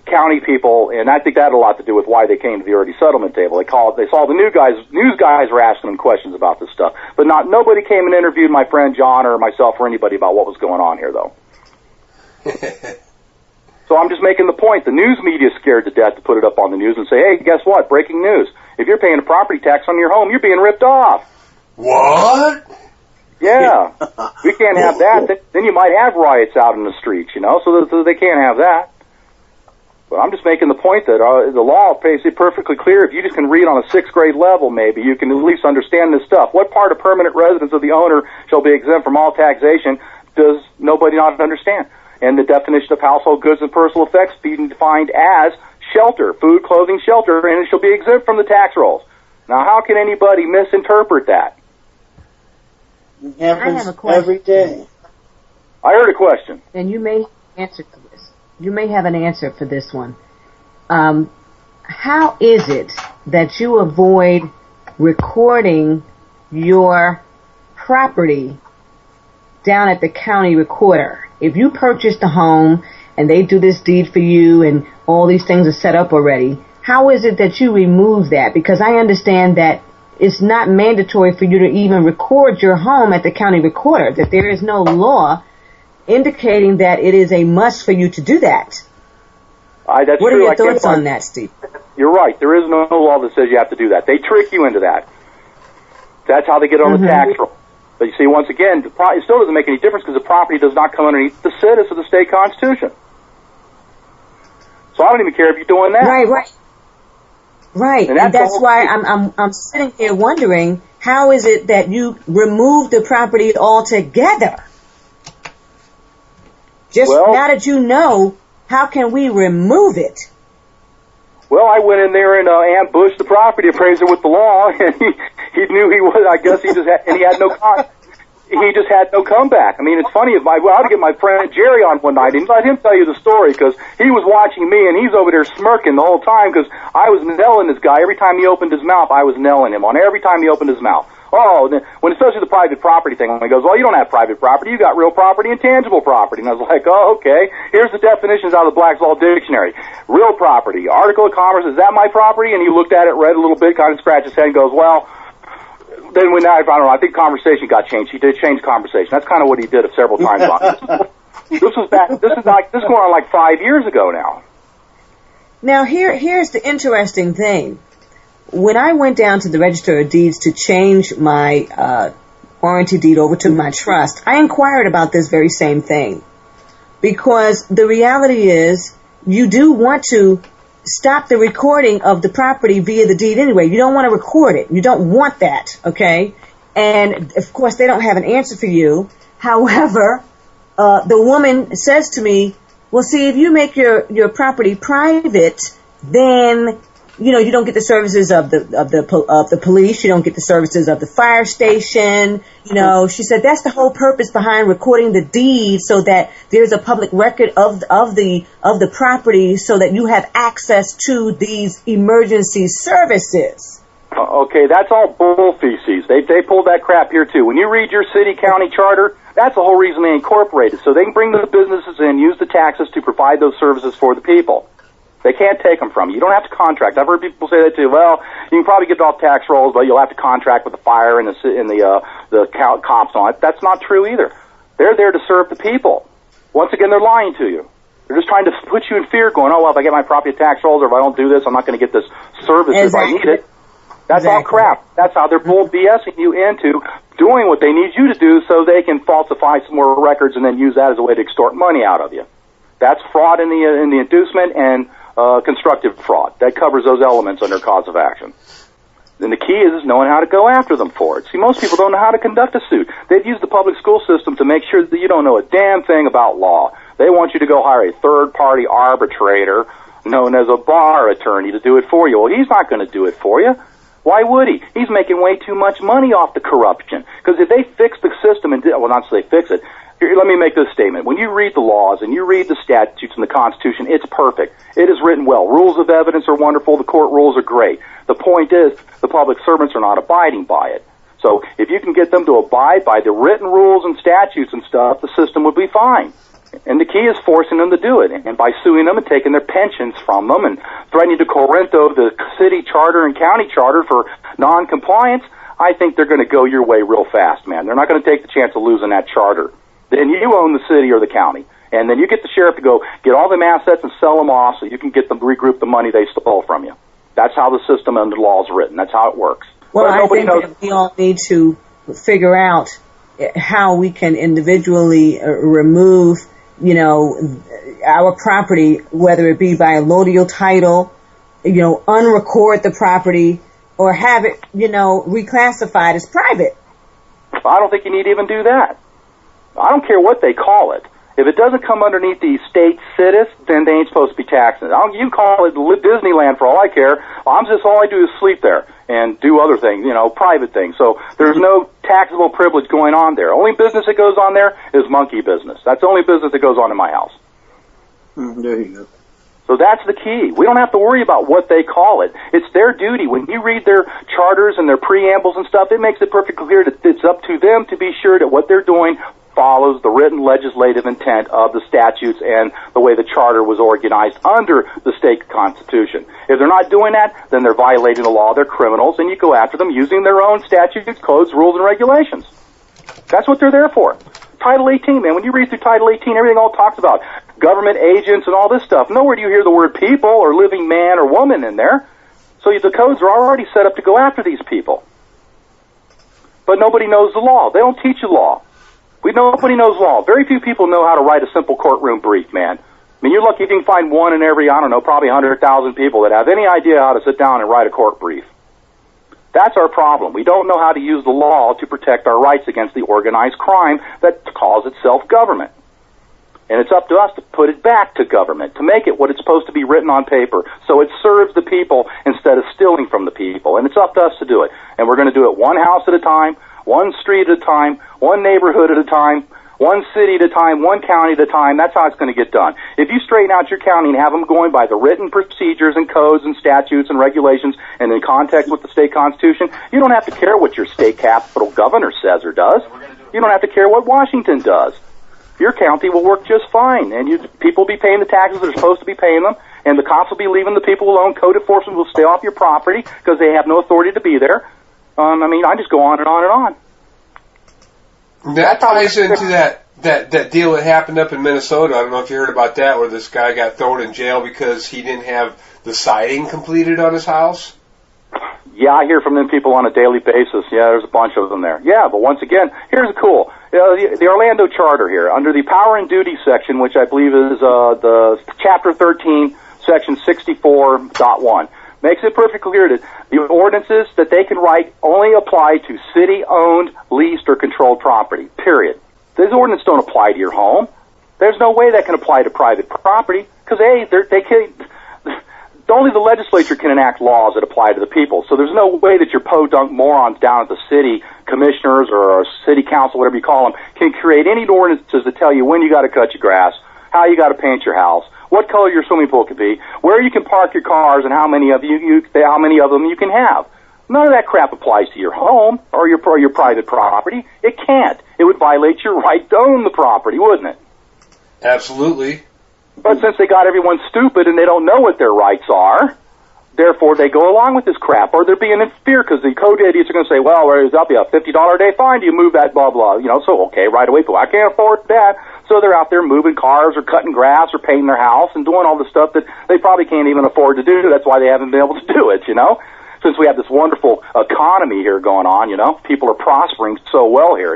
county people, and I think that had a lot to do with why they came to the Early Settlement table. They saw the news guys were asking them questions about this stuff, but nobody came and interviewed my friend John or myself or anybody about what was going on here, though. So I'm just making the point. The news media is scared to death to put it up on the news and say, hey, guess what? Breaking news. If you're paying a property tax on your home, you're being ripped off. What? Yeah. We can't have that. Then you might have riots out in the streets, so they can't have that. But I'm just making the point that the law makes it perfectly clear. If you just can read on a 6th grade level, maybe, you can at least understand this stuff. What part of permanent residence of the owner shall be exempt from all taxation does nobody not understand? And the definition of household goods and personal effects being defined as shelter, food, clothing, shelter, and it shall be exempt from the tax rolls. Now, how can anybody misinterpret that? It happens I have a question. every day. I heard a question. And you may answer to this. You may have an answer for this one. How is it that you avoid recording your property down at the county recorder? If you purchased a home and they do this deed for you and all these things are set up already, how is it that you remove that? Because I understand that it's not mandatory for you to even record your home at the county recorder, that there is no law indicating that it is a must for you to do that. That's what true. are your thoughts on that, Steve? You're right. There is no law that says you have to do that. They trick you into that. That's how they get on the tax roll. But you see, once again, it still doesn't make any difference because the property does not come underneath the status of the state constitution. So I don't even care if you're doing that. Right. And that's why I'm sitting here wondering, how is it that you remove the property altogether? Now that you know, how can we remove it? Well, I went in there and ambushed the property appraiser with the law, and he knew he was. I guess he had no comeback. I mean, it's funny. I ought to get my friend Jerry on one night and let him tell you the story, because he was watching me and he's over there smirking the whole time because I was nailing this guy every time he opened his mouth. I was nailing him on every time he opened his mouth. When especially the private property thing, when he goes, well, you don't have private property, you got real property and tangible property. And I was like, oh, okay. Here's the definitions out of the Black's Law Dictionary. Real property, article of commerce, is that my property? And he looked at it, read a little bit, kind of scratched his head and goes, well, then I don't know, I think conversation got changed. He did change conversation. That's kind of what he did several times. This is going on like 5 years ago now. Now, here's the interesting thing. When I went down to the Register of Deeds to change my warranty deed over to my trust, I inquired about this very same thing. Because the reality is, you do want to stop the recording of the property via the deed anyway. You don't want to record it. You don't want that, okay? And, of course, they don't have an answer for you. However, the woman says to me, well, see, if you make your property private, then you don't get the services of the police. You don't get the services of the fire station. She said that's the whole purpose behind recording the deed, so that there's a public record of the property, so that you have access to these emergency services. Okay, that's all bull feces. They pulled that crap here too. When you read your city county charter, that's the whole reason they incorporated, so they can bring the businesses in, use the taxes to provide those services for the people. They can't take them from you. You don't have to contract. I've heard people say that too. Well, you can probably get it off tax rolls, but you'll have to contract with the fire and the cops and all that. That's not true either. They're there to serve the people. Once again, they're lying to you. They're just trying to put you in fear, going, oh, well, if I get my property tax rolls, or if I don't do this, I'm not going to get this service if I need it. That's all crap. That's how they're bull BSing you into doing what they need you to do, so they can falsify some more records and then use that as a way to extort money out of you. That's fraud in the inducement and constructive fraud. That covers those elements under cause of action. And the key is knowing how to go after them for it. See, most people don't know how to conduct a suit. They've used the public school system to make sure that you don't know a damn thing about law. They want you to go hire a third-party arbitrator known as a bar attorney to do it for you. Well, he's not going to do it for you. Why would he? He's making way too much money off the corruption. Because if they fix the system and not say fix it. Here, let me make this statement. When you read the laws and you read the statutes and the Constitution, it's perfect. It is written well. Rules of evidence are wonderful. The court rules are great. The point is, the public servants are not abiding by it. So if you can get them to abide by the written rules and statutes and stuff, the system would be fine. And the key is forcing them to do it. And by suing them and taking their pensions from them and threatening to Corinto the city charter and county charter for non-compliance, I think they're going to go your way real fast, man. They're not going to take the chance of losing that charter. Then you own the city or the county. And then you get the sheriff to go get all them assets and sell them off so you can get them regroup the money they stole from you. That's how the system under the law is written. That's how it works. Well, I think that we all need to figure out how we can individually remove, our property, whether it be by a allodial title, unrecord the property, or have it, reclassified as private. I don't think you need to even do that. I don't care what they call it. If it doesn't come underneath the state situs, then they ain't supposed to be taxing it. You can call it Disneyland for all I care. All I do is sleep there and do other things, private things. So there's no taxable privilege going on there. Only business that goes on there is monkey business. That's the only business that goes on in my house. There you go. So that's the key. We don't have to worry about what they call it. It's their duty. When you read their charters and their preambles and stuff, it makes it perfectly clear that it's up to them to be sure that what they're doing follows the written legislative intent of the statutes and the way the charter was organized under the state constitution. If they're not doing that, then they're violating the law, they're criminals, and you go after them using their own statutes, codes, rules, and regulations. That's what they're there for. Title 18, man, when you read through Title 18, everything all talks about government agents and all this stuff. Nowhere do you hear the word people or living man or woman in there. So the codes are already set up to go after these people. But nobody knows the law. They don't teach you law. Nobody knows law. Very few people know how to write a simple courtroom brief, man. I mean, you're lucky if you can find one in every, probably 100,000 people that have any idea how to sit down and write a court brief. That's our problem. We don't know how to use the law to protect our rights against the organized crime that calls itself government. And it's up to us to put it back to government, to make it what it's supposed to be written on paper, so it serves the people instead of stealing from the people. And it's up to us to do it. And we're going to do it one house at a time, one street at a time, one neighborhood at a time, one city at a time, one county at a time. That's how it's going to get done. If you straighten out your county and have them going by the written procedures and codes and statutes and regulations and in context with the state constitution, you don't have to care what your state capital governor says or does. You don't have to care what Washington does. Your county will work just fine, and people will be paying the taxes they're supposed to be paying them, and the cops will be leaving the people alone. Code enforcement will stay off your property because they have no authority to be there. I just go on and on and on. That ties into that deal that happened up in Minnesota. I don't know if you heard about that, where this guy got thrown in jail because he didn't have the siding completed on his house. Yeah, I hear from them people on a daily basis. Yeah, there's a bunch of them there. Yeah, but once again, here's the cool. The Orlando Charter here, under the Power and Duty section, which I believe is the Chapter 13, Section 64.1, makes it perfectly clear that the ordinances that they can write only apply to city-owned, leased, or controlled property, period. These ordinances don't apply to your home. There's no way that can apply to private property, because only the legislature can enact laws that apply to the people. So there's no way that your podunk morons down at the city commissioners or city council, whatever you call them, can create any ordinances that tell you when you got to cut your grass, how you got to paint your house, what color your swimming pool could be, where you can park your cars, and how many of them you can have. None of that crap applies to your home or your private property. It can't. It would violate your right to own the property, wouldn't it? Absolutely. But since they got everyone stupid and they don't know what their rights are, therefore they go along with this crap, or they're being in fear because the code idiots are going to say, well, there'll be a $50 a day fine. Do you move that, blah, blah. So, okay, right away, I can't afford that. So they're out there moving cars or cutting grass or painting their house and doing all the stuff that they probably can't even afford to do. That's why they haven't been able to do it, Since we have this wonderful economy here going on, people are prospering so well here,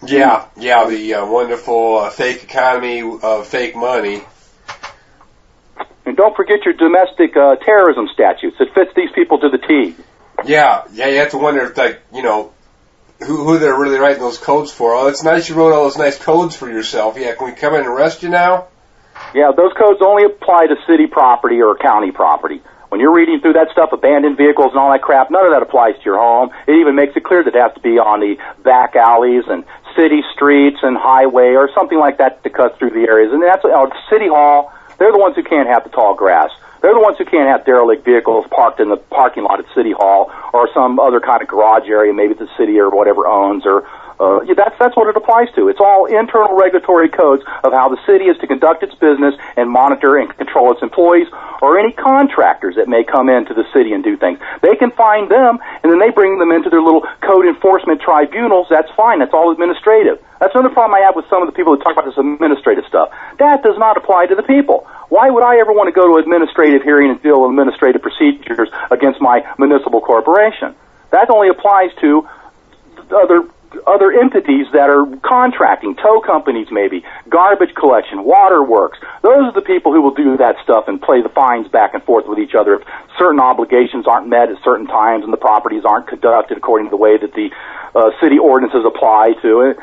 Yeah, the wonderful fake economy of fake money. And don't forget your domestic terrorism statutes. It fits these people to the T. Yeah, you have to wonder if, who they're really writing those codes for. Oh, it's nice you wrote all those nice codes for yourself. Yeah, can we come in and arrest you now? Yeah, those codes only apply to city property or county property. When you're reading through that stuff, abandoned vehicles and all that crap, none of that applies to your home. It even makes it clear that it has to be on the back alleys and city streets and highway or something like that to cut through the areas. And that's City Hall. They're the ones who can't have the tall grass. They're the ones who can't have derelict vehicles parked in the parking lot at City Hall or some other kind of garage area maybe the city or whatever owns, or That's what it applies to. It's all internal regulatory codes of how the city is to conduct its business and monitor and control its employees or any contractors that may come into the city and do things. They can find them, and then they bring them into their little code enforcement tribunals. That's fine. That's all administrative. That's another problem I have with some of the people that talk about this administrative stuff. That does not apply to the people. Why would I ever want to go to administrative hearing and deal with administrative procedures against my municipal corporation? That only applies to other entities that are contracting, tow companies maybe, garbage collection, waterworks. Those are the people who will do that stuff and play the fines back and forth with each other if certain obligations aren't met at certain times and the properties aren't conducted according to the way that the city ordinances apply to it.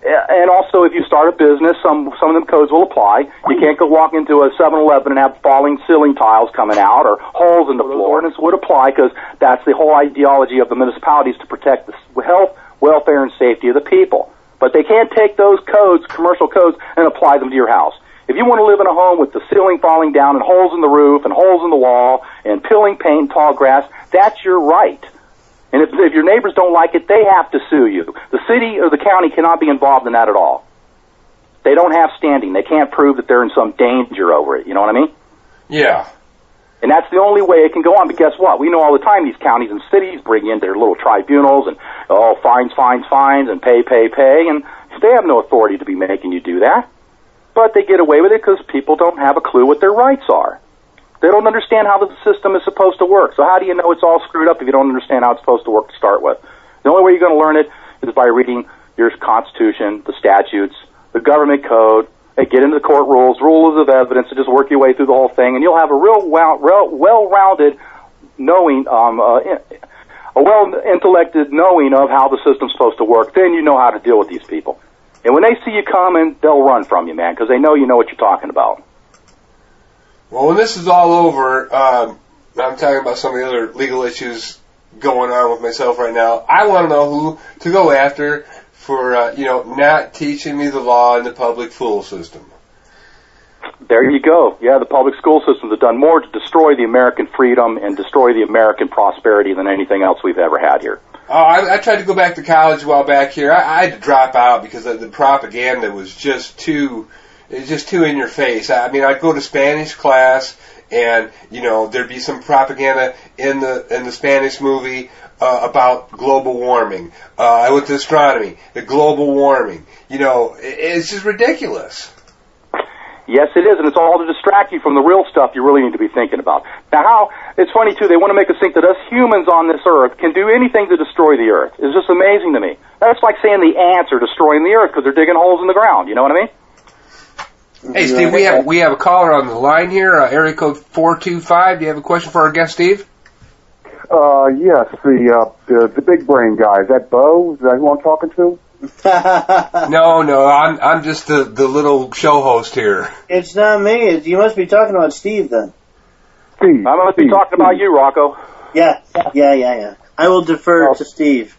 And also, if you start a business, some of them codes will apply. You can't go walk into a 7-Eleven and have falling ceiling tiles coming out or holes in the floor. And this would apply because that's the whole ideology of the municipalities, to protect the health, welfare, and safety of the people. But they can't take those codes, commercial codes, and apply them to your house. If you want to live in a home with the ceiling falling down and holes in the roof and holes in the wall and peeling paint and tall grass, that's your right. And if your neighbors don't like it, they have to sue you. The city or the county cannot be involved in that at all. They don't have standing. They can't prove that they're in some danger over it. You know what I mean? Yeah. And that's the only way it can go on. But guess what? We know all the time these counties and cities bring in their little tribunals and, fines, and pay. And they have no authority to be making you do that. But they get away with it because people don't have a clue what their rights are. They don't understand how the system is supposed to work. So how do you know it's all screwed up if you don't understand how it's supposed to work to start with? The only way you're going to learn it is by reading your Constitution, the statutes, the government code, and get into the court rules of evidence, and just work your way through the whole thing, and you'll have a real well-rounded knowing, a well-intellected knowing of how the system's supposed to work. Then you know how to deal with these people. And when they see you coming, they'll run from you, man, because they know you know what you're talking about. Well, when this is all over, I'm talking about some of the other legal issues going on with myself right now. I want to know who to go after for, not teaching me the law in the public school system. There you go. Yeah, the public school systems have done more to destroy the American freedom and destroy the American prosperity than anything else we've ever had here. I tried to go back to college a while back here. I had to drop out because the propaganda was just too in your face. I mean, I'd go to Spanish class, and there'd be some propaganda in the Spanish movie about global warming. I went to astronomy, the global warming. It's just ridiculous. Yes, it is, and it's all to distract you from the real stuff you really need to be thinking about. Now, it's funny, too, they want to make us think that us humans on this earth can do anything to destroy the earth. It's just amazing to me. That's like saying the ants are destroying the earth because they're digging holes in the ground. You know what I mean? Hey, Steve, we have a caller on the line here, area code 425. Do you have a question for our guest, Steve? Yes, the big brain guy. Is that Bo? Is that who I'm talking to? No, I'm just the little show host here. It's not me. You must be talking about Steve then. Steve. I must be talking about you, Rocco. Yeah. I will defer to Steve.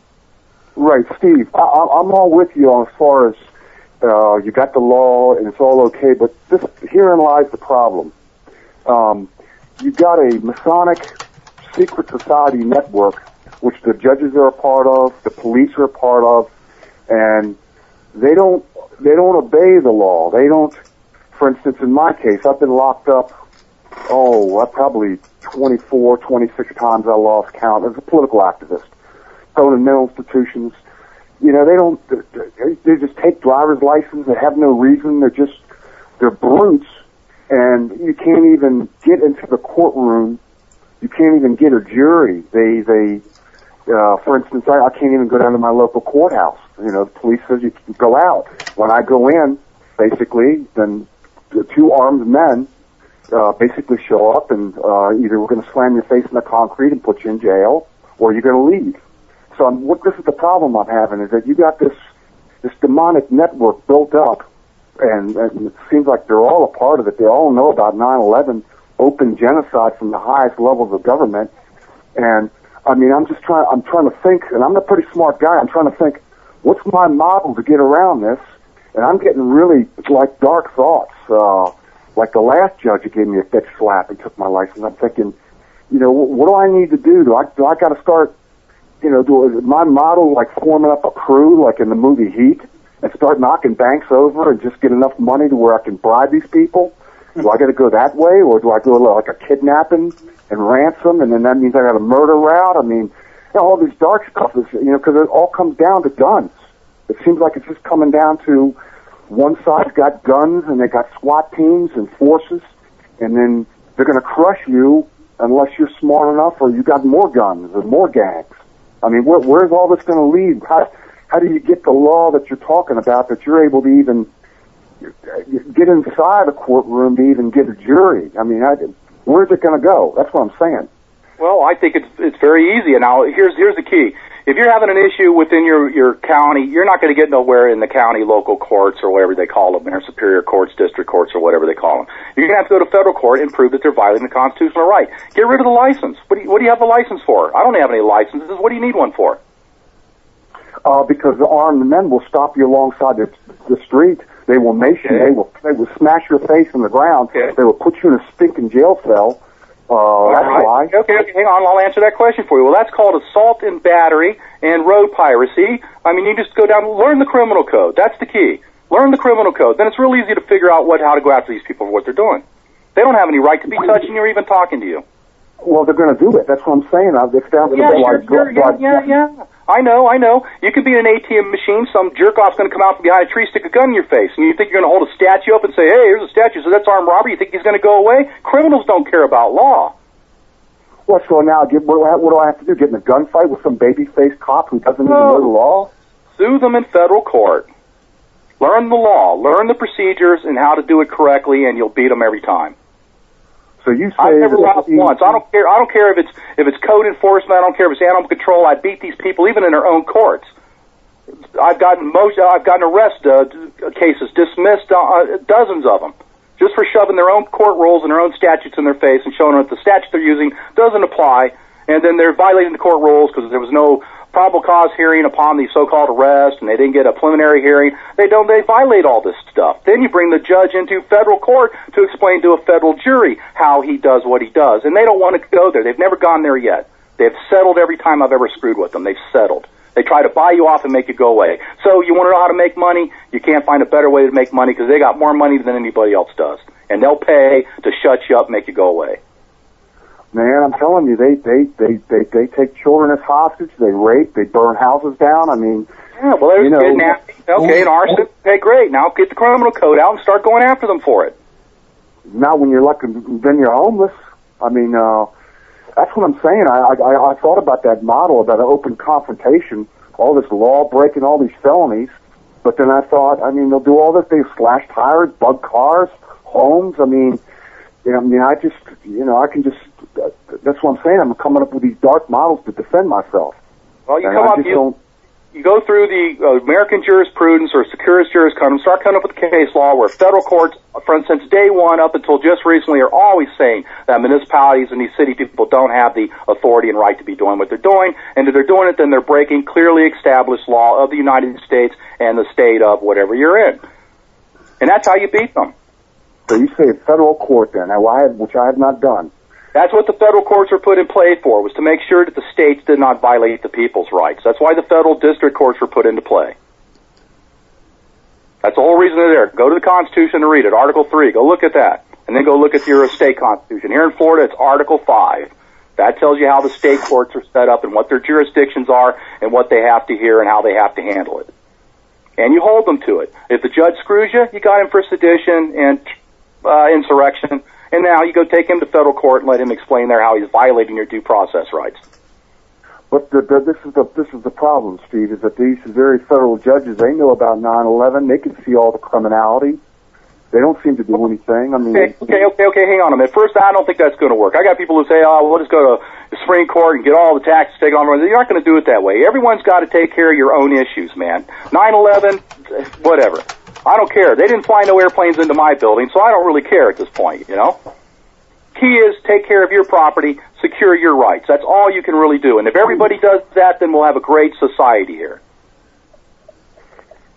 Right, Steve. I'm all with you as far as you got the law and it's all okay, but herein lies the problem. You've got a Masonic secret society network, which the judges are a part of, the police are a part of, and they don't obey the law. They don't. For instance, in my case, I've been locked up. Probably 24, 26 times. I lost count as a political activist. Thrown in mental institutions. They just take driver's license. They have no reason. They're brutes, and you can't even get into the courtroom. You can't even get a jury. For instance, I can't even go down to my local courthouse. The police says you can go out. When I go in, basically, then the two armed men basically show up and either we're going to slam your face in the concrete and put you in jail, or you're going to leave. So this is the problem I'm having, is that you got this demonic network built up, and it seems like they're all a part of it. They all know about 9/11, open genocide from the highest levels of government, and I mean, I'm trying to think, and I'm a pretty smart guy. I'm trying to think, what's my model to get around this? And I'm getting really like dark thoughts. Like the last judge who gave me a bitch slap and took my license. I'm thinking, what do I need to do? Do I got to start my model like forming up a crew like in the movie Heat and start knocking banks over and just get enough money to where I can bribe these people? Do I got to go that way, or do I go like a kidnapping and ransom, and then that means I got a murder route? I mean, all this dark stuff is, because it all comes down to guns. It seems like it's just coming down to one side's got guns and they got SWAT teams and forces, and then they're going to crush you unless you're smart enough or you got more guns and more gangs. I mean, where's all this going to lead? How do you get the law that you're talking about that you're able to even get inside a courtroom to even get a jury? I mean, where's it going to go? That's what I'm saying. Well, I think it's very easy. And now here's the key. If you're having an issue within your county, you're not going to get nowhere in the county local courts or whatever they call them, or superior courts, district courts, or whatever they call them. You're going to have to go to federal court and prove that they're violating the constitutional right. Get rid of the license. What do you have the license for? I don't have any licenses. What do you need one for? Because the armed men will stop you alongside the street. They will mace you. They will smash your face in the ground. Okay. They will put you in a stinking jail cell. That's why. Okay, hang on. I'll answer that question for you. Well, that's called assault and battery and road piracy. I mean, you just go down, learn the criminal code. That's the key. Learn the criminal code. Then it's real easy to figure out how to go after these people for what they're doing. They don't have any right to be touching you or even talking to you. Well, they're going to do it. That's what I'm saying. It's down to Yeah. I know. You could be in an ATM machine. Some jerk-off's going to come out from behind a tree, stick a gun in your face, and you think you're going to hold a statue up and say, hey, here's a statue, so that's armed robbery. You think he's going to go away? Criminals don't care about law. Well, so now what do I have to do? Get in a gunfight with some baby-faced cop who doesn't even know the law? Sue them in federal court. Learn the law. Learn the procedures and how to do it correctly, and you'll beat them every time. So you say I've never lost once. I don't care if it's code enforcement. I don't care if it's animal control. I beat these people even in their own courts. I've gotten arrest cases dismissed, dozens of them, just for shoving their own court rules and their own statutes in their face and showing that the statute they're using doesn't apply, and then they're violating the court rules because there was no probable cause hearing upon the so-called arrest, and they didn't get a preliminary hearing. They violate all this stuff. Then you bring the judge into federal court to explain to a federal jury how he does what he does, and they don't want to go there. They've never gone there yet. They've settled every time I've ever screwed with them. They've settled. They try to buy you off and make you go away. So you want to know how to make money? You can't find a better way to make money because they got more money than anybody else does, and they'll pay to shut you up and make you go away. Man, I'm telling you, they take children as hostage. They rape. They burn houses down. I mean, yeah. Well, there's kidnapping. Okay, and arson. Okay, great. Now get the criminal code out and start going after them for it. Now, when you're then you're homeless. I mean, that's what I'm saying. I thought about that model about an open confrontation, all this law breaking, all these felonies. But then I thought, I mean, they'll do all this. They slash tires, bug cars, homes. I mean, I can just. That's what I'm saying. I'm coming up with these dark models to defend myself. Well, you go through the American jurisprudence or securist jurisprudence, start coming up with a case law where federal courts, for instance, day one up until just recently, are always saying that municipalities and these city people don't have the authority and right to be doing what they're doing, and if they're doing it, then they're breaking clearly established law of the United States and the state of whatever you're in. And that's how you beat them. So you say federal court then, which I have not done. That's what the federal courts were put in play for, was to make sure that the states did not violate the people's rights. That's why the federal district courts were put into play. That's the whole reason they're there. Go to the Constitution and read it. Article 3, go look at that. And then go look at your state constitution. Here in Florida, it's Article 5. That tells you how the state courts are set up and what their jurisdictions are and what they have to hear and how they have to handle it. And you hold them to it. If the judge screws you, you got him for sedition and insurrection. And now you go take him to federal court and let him explain there how he's violating your due process rights. But this is the problem, Steve, is that these very federal judges, they know about 9/11. They can see all the criminality. They don't seem to do anything. I mean, okay. Hang on a minute. First, I don't think that's going to work. I got people who say, "Oh, we'll just go to the Supreme Court and get all the taxes taken off." You're not going to do it that way. Everyone's got to take care of your own issues, man. 9/11, whatever. I don't care. They didn't fly no airplanes into my building, so I don't really care at this point, you know? Key is take care of your property, secure your rights. That's all you can really do. And if everybody does that, then we'll have a great society here.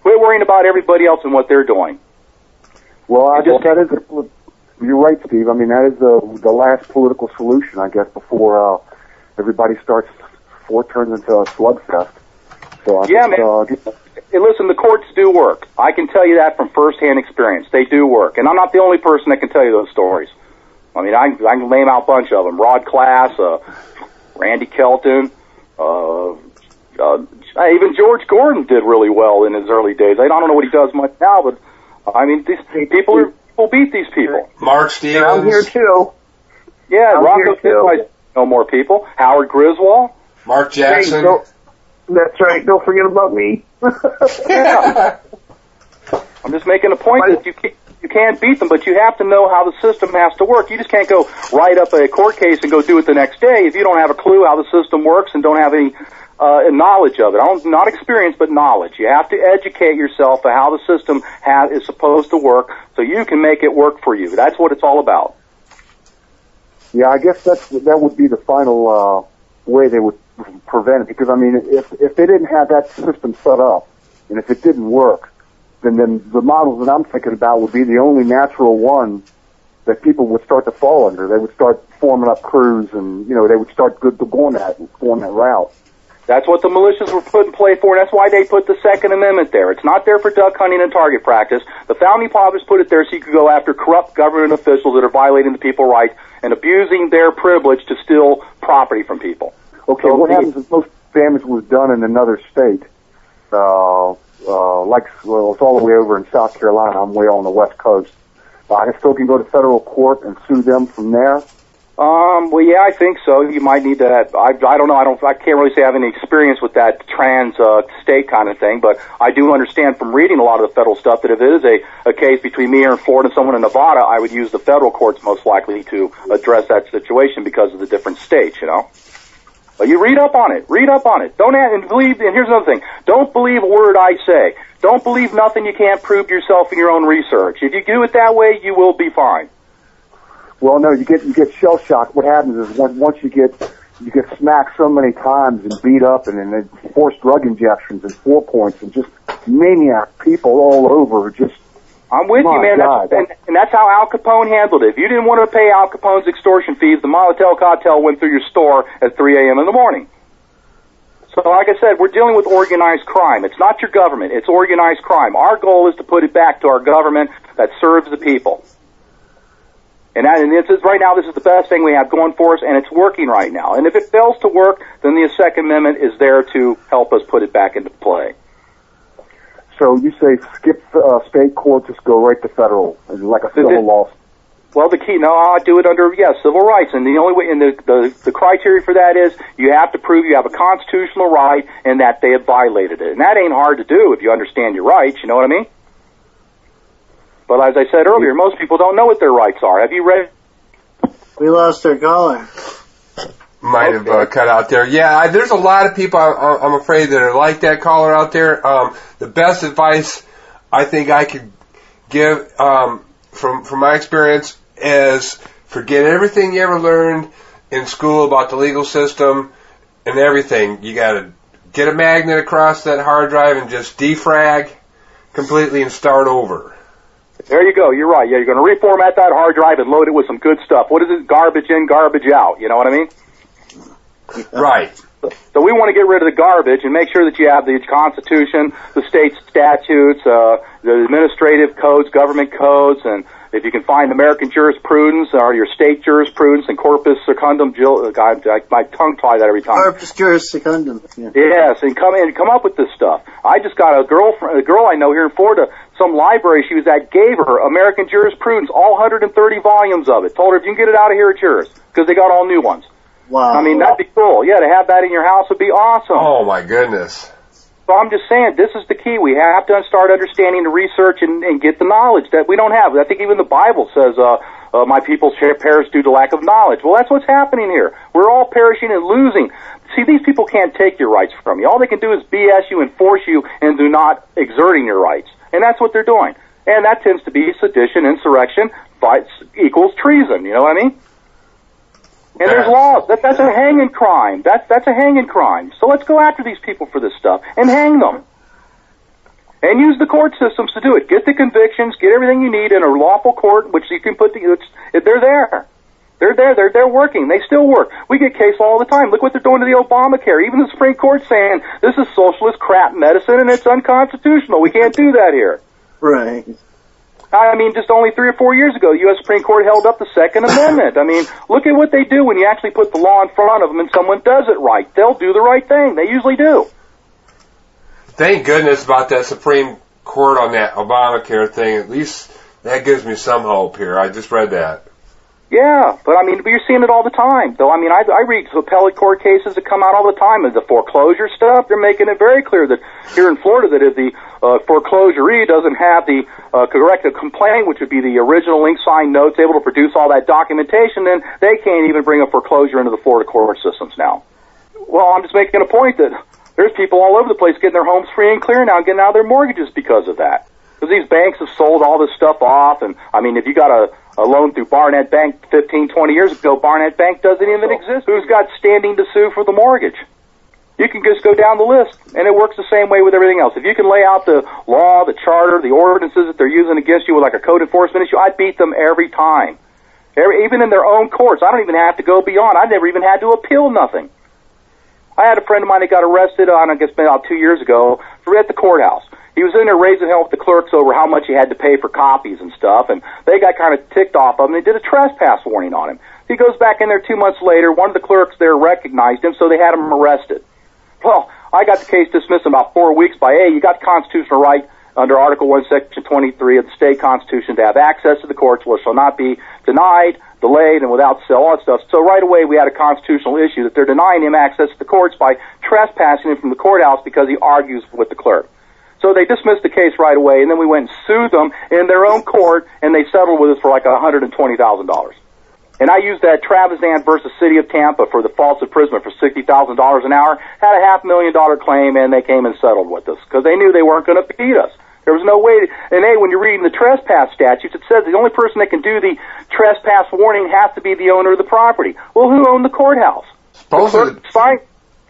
Quit worrying about everybody else and what they're doing. Well, you're right, Steve. I mean, that is the last political solution, I guess, before everybody starts before it turns into a slugfest. So I Yeah, think, man. Hey, listen, the courts do work. I can tell you that from firsthand experience. They do work. And I'm not the only person that can tell you those stories. I mean, I can name out a bunch of them. Rod Class, Randy Kelton, even George Gordon did really well in his early days. I don't know what he does much now, but I mean, these people beat these people. Mark Stevens. I'm here too. Yeah, I'm Rocco here too. Smith, no more people. Howard Griswold. Mark Jackson. Hey, that's right. Don't forget about me. Yeah. I'm just making a point that you can't beat them, but you have to know how the system has to work. You just can't go write up a court case and go do it the next day if you don't have a clue how the system works and don't have any knowledge of it. Not experience, but knowledge. You have to educate yourself on how the system is supposed to work so you can make it work for you. That's what it's all about. Yeah, I guess that would be the final way they would prevent it. Because I mean, if they didn't have that system set up, and if it didn't work, then the models that I'm thinking about would be the only natural one that people would start to fall under. They would start forming up crews, and they would start going that route. That's what the militias were put in play for, and that's why they put the Second Amendment there. It's not there for duck hunting and target practice. The Founding Fathers put it there so you could go after corrupt government officials that are violating the people's rights and abusing their privilege to steal property from people. Okay, what happens if most damage was done in another state? It's all the way over in South Carolina. I'm way on the West Coast. I still can go to federal court and sue them from there? Well, yeah, I think so. You might need to have, I don't know, I can't really say I have any experience with that state kind of thing, but I do understand from reading a lot of the federal stuff that if it is a case between me here in Florida and someone in Nevada, I would use the federal courts most likely to address that situation because of the different states, But you read up on it. And here's another thing. Don't believe a word I say. Don't believe nothing you can't prove yourself in your own research. If you do it that way, you will be fine. Well, no, you get shell shocked. What happens is once you get smacked so many times and beat up and then forced drug injections and 4 points and just maniac people all over. I'm with you, man. And that's how Al Capone handled it. If you didn't want to pay Al Capone's extortion fees, the Molotov cartel went through your store at 3 a.m. in the morning. So, like I said, we're dealing with organized crime. It's not your government. It's organized crime. Our goal is to put it back to our government that serves the people. And right now, this is the best thing we have going for us, and it's working right now. And if it fails to work, then the Second Amendment is there to help us put it back into play. So you say skip state court, just go right to federal, like a civil law. Well, I do it under, civil rights. And the only way, and the criteria for that is you have to prove you have a constitutional right and that they have violated it. And that ain't hard to do if you understand your rights, you know what I mean? But as I said earlier, most people don't know what their rights are. Have you read? We lost our caller. Might have cut out there. Yeah, there's a lot of people, I'm afraid, that are like that caller out there. The best advice I think I could give from my experience is forget everything you ever learned in school about the legal system and everything. You got to get a magnet across that hard drive and just defrag completely and start over. There you go. You're right. Yeah, you're going to reformat that hard drive and load it with some good stuff. What is it? Garbage in, garbage out. You know what I mean? Right. So we want to get rid of the garbage and make sure that you have the Constitution, the state statutes, the administrative codes, government codes, and if you can find American jurisprudence or your state jurisprudence and corpus secundum, my tongue tie that every time. Corpus juris secundum. Yeah. Yes, and come up with this stuff. I just got a girl I know here in Florida, some library she was at gave her American jurisprudence, all 130 volumes of it. Told her if you can get it out of here, it's yours, because they got all new ones. Wow. I mean, that'd be cool. Yeah, to have that in your house would be awesome. Oh, my goodness. So I'm just saying, this is the key. We have to start understanding the research and get the knowledge that we don't have. I think even the Bible says, my people perish due to lack of knowledge. Well, that's what's happening here. We're all perishing and losing. See, these people can't take your rights from you. All they can do is BS you and force you into not exerting your rights. And that's what they're doing. And that tends to be sedition, insurrection, fights equals treason. You know what I mean? And there's laws. That's a hanging crime. That's a hanging crime. So let's go after these people for this stuff and hang them. And use the court systems to do it. Get the convictions, get everything you need in a lawful court, which you can they're there. They're there. They're working. They still work. We get case law all the time. Look what they're doing to the Obamacare. Even the Supreme Court saying this is socialist crap medicine and it's unconstitutional. We can't do that here. Right. I mean, just only 3 or 4 years ago, the U.S. Supreme Court held up the Second Amendment. I mean, look at what they do when you actually put the law in front of them and someone does it right. They'll do the right thing. They usually do. Thank goodness about that Supreme Court on that Obamacare thing. At least that gives me some hope here. I just read that. Yeah, but I mean, you're seeing it all the time. Though, I mean, I read appellate court cases that come out all the time. The foreclosure stuff, they're making it very clear that here in Florida that if the foreclosuree doesn't have the corrective complaint, which would be the original link signed notes, able to produce all that documentation, then they can't even bring a foreclosure into the Florida court systems now. Well, I'm just making a point that there's people all over the place getting their homes free and clear now, getting out of their mortgages because of that. Because these banks have sold all this stuff off, and I mean, if you got a loan through Barnett Bank 15, 20 years ago, Barnett Bank doesn't even exist. Who's got standing to sue for the mortgage? You can just go down the list, and it works the same way with everything else. If you can lay out the law, the charter, the ordinances that they're using against you with like a code enforcement issue, I beat them every time. Even in their own courts. I don't even have to go beyond. I never even had to appeal nothing. I had a friend of mine that got arrested on, I guess, about 2 years ago at the courthouse. He was in there raising hell with the clerks over how much he had to pay for copies and stuff, and they got kind of ticked off of him. They did a trespass warning on him. He goes back in there 2 months later. One of the clerks there recognized him, so they had him arrested. Well, I got the case dismissed in about 4 weeks by, hey, you got the constitutional right under Article 1, Section 23 of the state constitution to have access to the courts, which shall not be denied, delayed, and without sale, all that stuff. So right away we had a constitutional issue that they're denying him access to the courts by trespassing him from the courthouse because he argues with the clerk. So they dismissed the case right away, and then we went and sued them in their own court, and they settled with us for like $120,000. And I used that Travazan versus City of Tampa for the false imprisonment for $60,000 an hour, had a $500,000 claim, and they came and settled with us because they knew they weren't going to beat us. There was no way. And hey, when you're reading the trespass statutes, it says the only person that can do the trespass warning has to be the owner of the property. Well, who owned the courthouse? The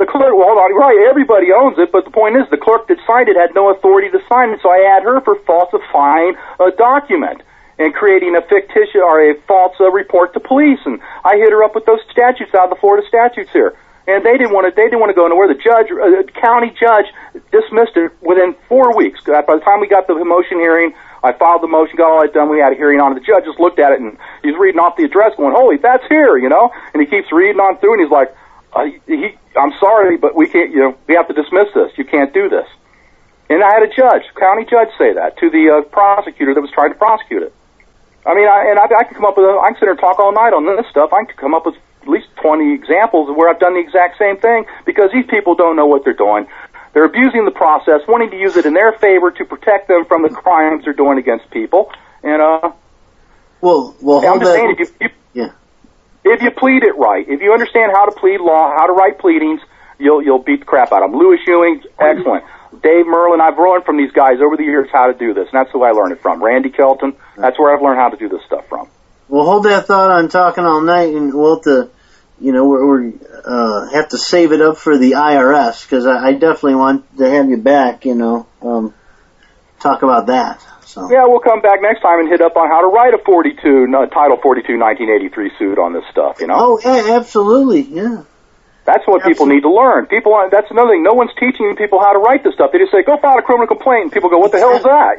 clerk, well, hold on, right, everybody owns it, but the point is the clerk that signed it had no authority to sign it, so I had her for falsifying a document and creating a fictitious or a false report to police, and I hit her up with those statutes out of the Florida statutes here. And they didn't want to go nowhere. The judge, county judge, dismissed it within 4 weeks. By the time we got the motion hearing, I filed the motion, got all that done. We had a hearing on it. The judge just looked at it, and he's reading off the address going, holy, that's here, you know? And he keeps reading on through, and he's like, I'm sorry, but we can't, we have to dismiss this. You can't do this. And I had a judge, county judge, say that to the prosecutor that was trying to prosecute it. I mean, I can come up with, I can sit here and talk all night on this stuff. I can come up with at least 20 examples of where I've done the exact same thing because these people don't know what they're doing. They're abusing the process, wanting to use it in their favor to protect them from the crimes they're doing against people. And, well, I'm just saying, if you plead it right, if you understand how to plead law, how to write pleadings, you'll beat the crap out of them. Louis Ewing, excellent. Dave Merlin, I've learned from these guys over the years how to do this, and that's who I learned it from. Randy Kelton, that's where I've learned how to do this stuff from. Well, hold that thought on talking all night, and we'll have to, we're have to save it up for the IRS, because I definitely want to have you back, talk about that. So. Yeah, we'll come back next time and hit up on how to write a Title 42 1983 suit on this stuff, Oh, yeah, absolutely, yeah. That's what people need to learn. That's another thing. No one's teaching people how to write this stuff. They just say, go file a criminal complaint, and people go, what the hell is that,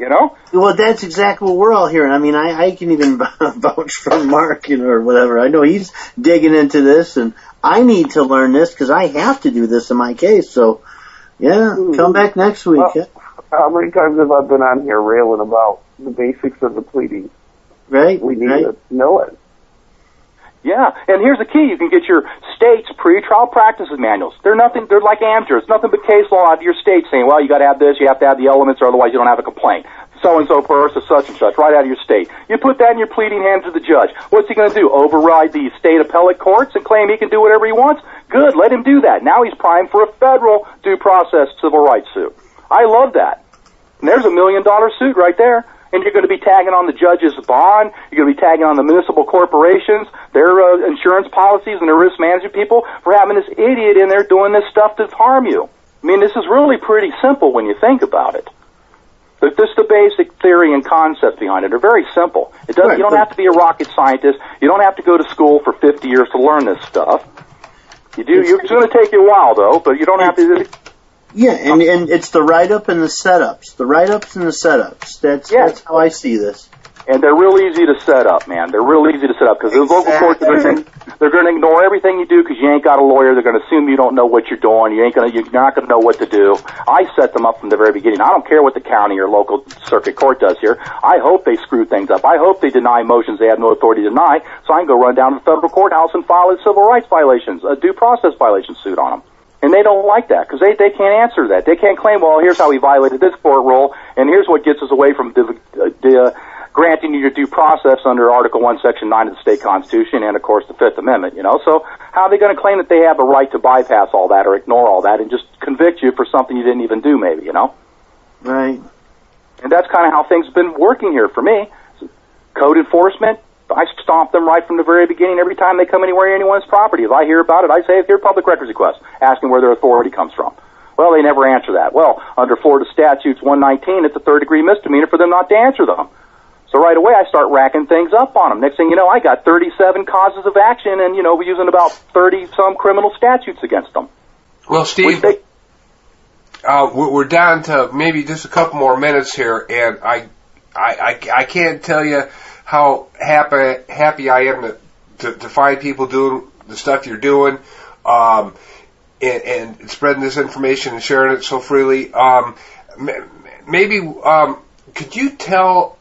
Well, that's exactly what we're all hearing. I mean, I can even vouch for Mark, or whatever. I know he's digging into this, and I need to learn this because I have to do this in my case. So, yeah, come back next week. Well, how many times have I been on here railing about the basics of the pleading? Right. We need to know it. Yeah, and here's the key. You can get your state's pre-trial practices manuals. They're like amateurs. It's nothing but case law out of your state saying, well, you got to have this, you have to have the elements, or otherwise you don't have a complaint. So-and-so versus such and such, right out of your state. You put that in your pleading hand to the judge. What's he going to do, override the state appellate courts and claim he can do whatever he wants? Good, let him do that. Now he's primed for a federal due process civil rights suit. I love that. And there's $1 million suit right there. And you're going to be tagging on the judge's bond. You're going to be tagging on the municipal corporations, their insurance policies, and their risk management people for having this idiot in there doing this stuff to harm you. I mean, this is really pretty simple when you think about it. Just the basic theory and concept behind it are very simple. It doesn't. Right, you don't have to be a rocket scientist. You don't have to go to school for 50 years to learn this stuff. You do. It's going to take you a while, though, but you don't have to. Yeah, and it's the write-up and the setups. The write-ups and the setups. That's how I see this. And they're real easy to set up, man. They're real easy to set up because the local courts they're going to ignore everything you do because you ain't got a lawyer. They're going to assume you don't know what you're doing. You're not going to know what to do. I set them up from the very beginning. I don't care what the county or local circuit court does here. I hope they screw things up. I hope they deny motions they have no authority to deny, so I can go run down to the federal courthouse and file a civil rights violations, a due process violation suit on them. And they don't like that because they can't answer that. They can't claim, well, here's how we violated this court rule, and here's what gets us away from granting you your due process under Article 1, Section 9 of the state constitution and, of course, the Fifth Amendment, you know. So how are they going to claim that they have a right to bypass all that or ignore all that and just convict you for something you didn't even do, maybe, you know? Right. And that's kind of how things have been working here for me. Code enforcement, I stomp them right from the very beginning every time they come anywhere anyone's property. If I hear about it, I say, here, public records request, asking where their authority comes from. Well, they never answer that. Well, under Florida Statutes 119, it's a third-degree misdemeanor for them not to answer them. So right away, I start racking things up on them. Next thing you know, I got 37 causes of action and, you know, we're using about 30-some criminal statutes against them. Well, Steve, we're down to maybe just a couple more minutes here, and I can't tell you how happy I am to find people doing the stuff you're doing, and spreading this information and sharing it so freely. Maybe could you tell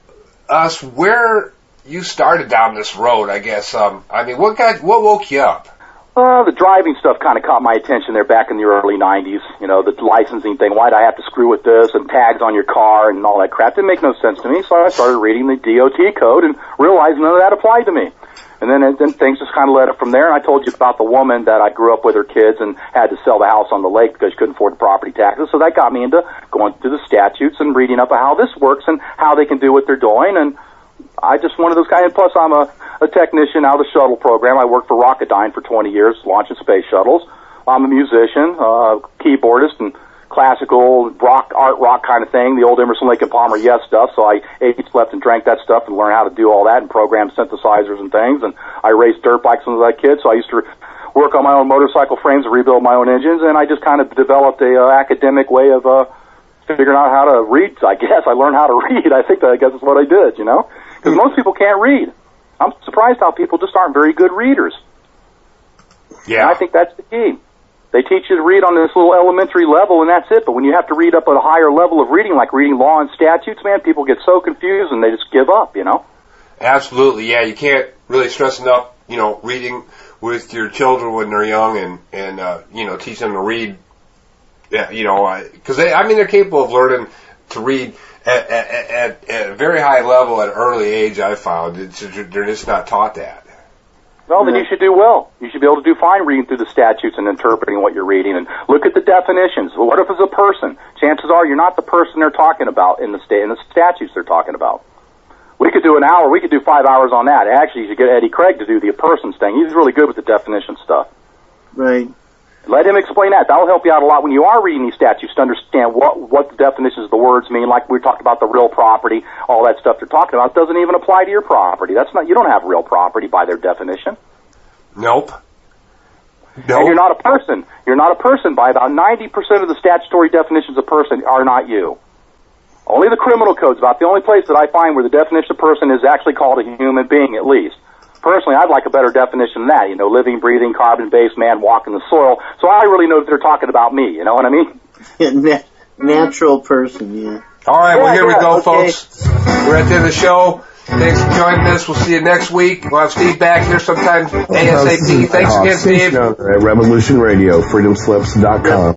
us where you started down this road? I guess. I mean, what woke you up? The driving stuff kind of caught my attention there back in the early 90s. You know, the licensing thing. Why'd I have to screw with this and tags on your car and all that crap? Didn't make no sense to me. So I started reading the DOT code and realized none of that applied to me. And then things just kind of led up from there. And I told you about the woman that I grew up with her kids and had to sell the house on the lake because she couldn't afford the property taxes. So that got me into going through the statutes and reading up on how this works and how they can do what they're doing. And I just one of those guys. And plus, I'm a technician out of the shuttle program. I worked for Rocketdyne for 20 years, launching space shuttles. I'm a musician, keyboardist, and classical art rock kind of thing, the old Emerson, Lake and Palmer Yes stuff. So I ate, slept, and drank that stuff and learned how to do all that and program synthesizers and things. And I raced dirt bikes when I was a kid, so I used to work on my own motorcycle frames and rebuild my own engines. And I just kind of developed a academic way of figuring out how to read. I guess I learned how to read. I guess that's what I did, you know, because most people can't read. I'm surprised how people just aren't very good readers. Yeah, and I think that's the key. They teach you to read on this little elementary level, and that's it. But when you have to read up at a higher level of reading, like reading law and statutes, man, people get so confused and they just give up, you know? Absolutely, yeah. You can't really stress enough, you know, reading with your children when they're young and you know, teach them to read, you know, because they're capable of learning to read at a very high level at an early age, I found. They're just not taught that. Well, then you should do well. You should be able to do fine reading through the statutes and interpreting what you're reading. And look at the definitions. Well, what if it's a person? Chances are you're not the person they're talking about in the statutes they're talking about. We could do an hour. We could do 5 hours on that. Actually, you should get Eddie Craig to do the persons thing. He's really good with the definition stuff. Right. Let him explain that. That'll help you out a lot when you are reading these statutes to understand what the definitions of the words mean. Like we talked about the real property, all that stuff they're talking about doesn't even apply to your property. You don't have real property by their definition. Nope. And you're not a person. You're not a person by about 90% of the statutory definitions of person are not you. Only the criminal code's about the only place that I find where the definition of person is actually called a human being, at least. Personally, I'd like a better definition than that. You know, living, breathing, carbon-based man walking the soil. So I really know that they're talking about me. You know what I mean? Natural person, yeah. All right, well, here we go, folks. We're at the end of the show. Thanks for joining us. We'll see you next week. We'll have Steve back here sometime ASAP. Thanks again, Steve. At Revolution Radio, freedomslips.com.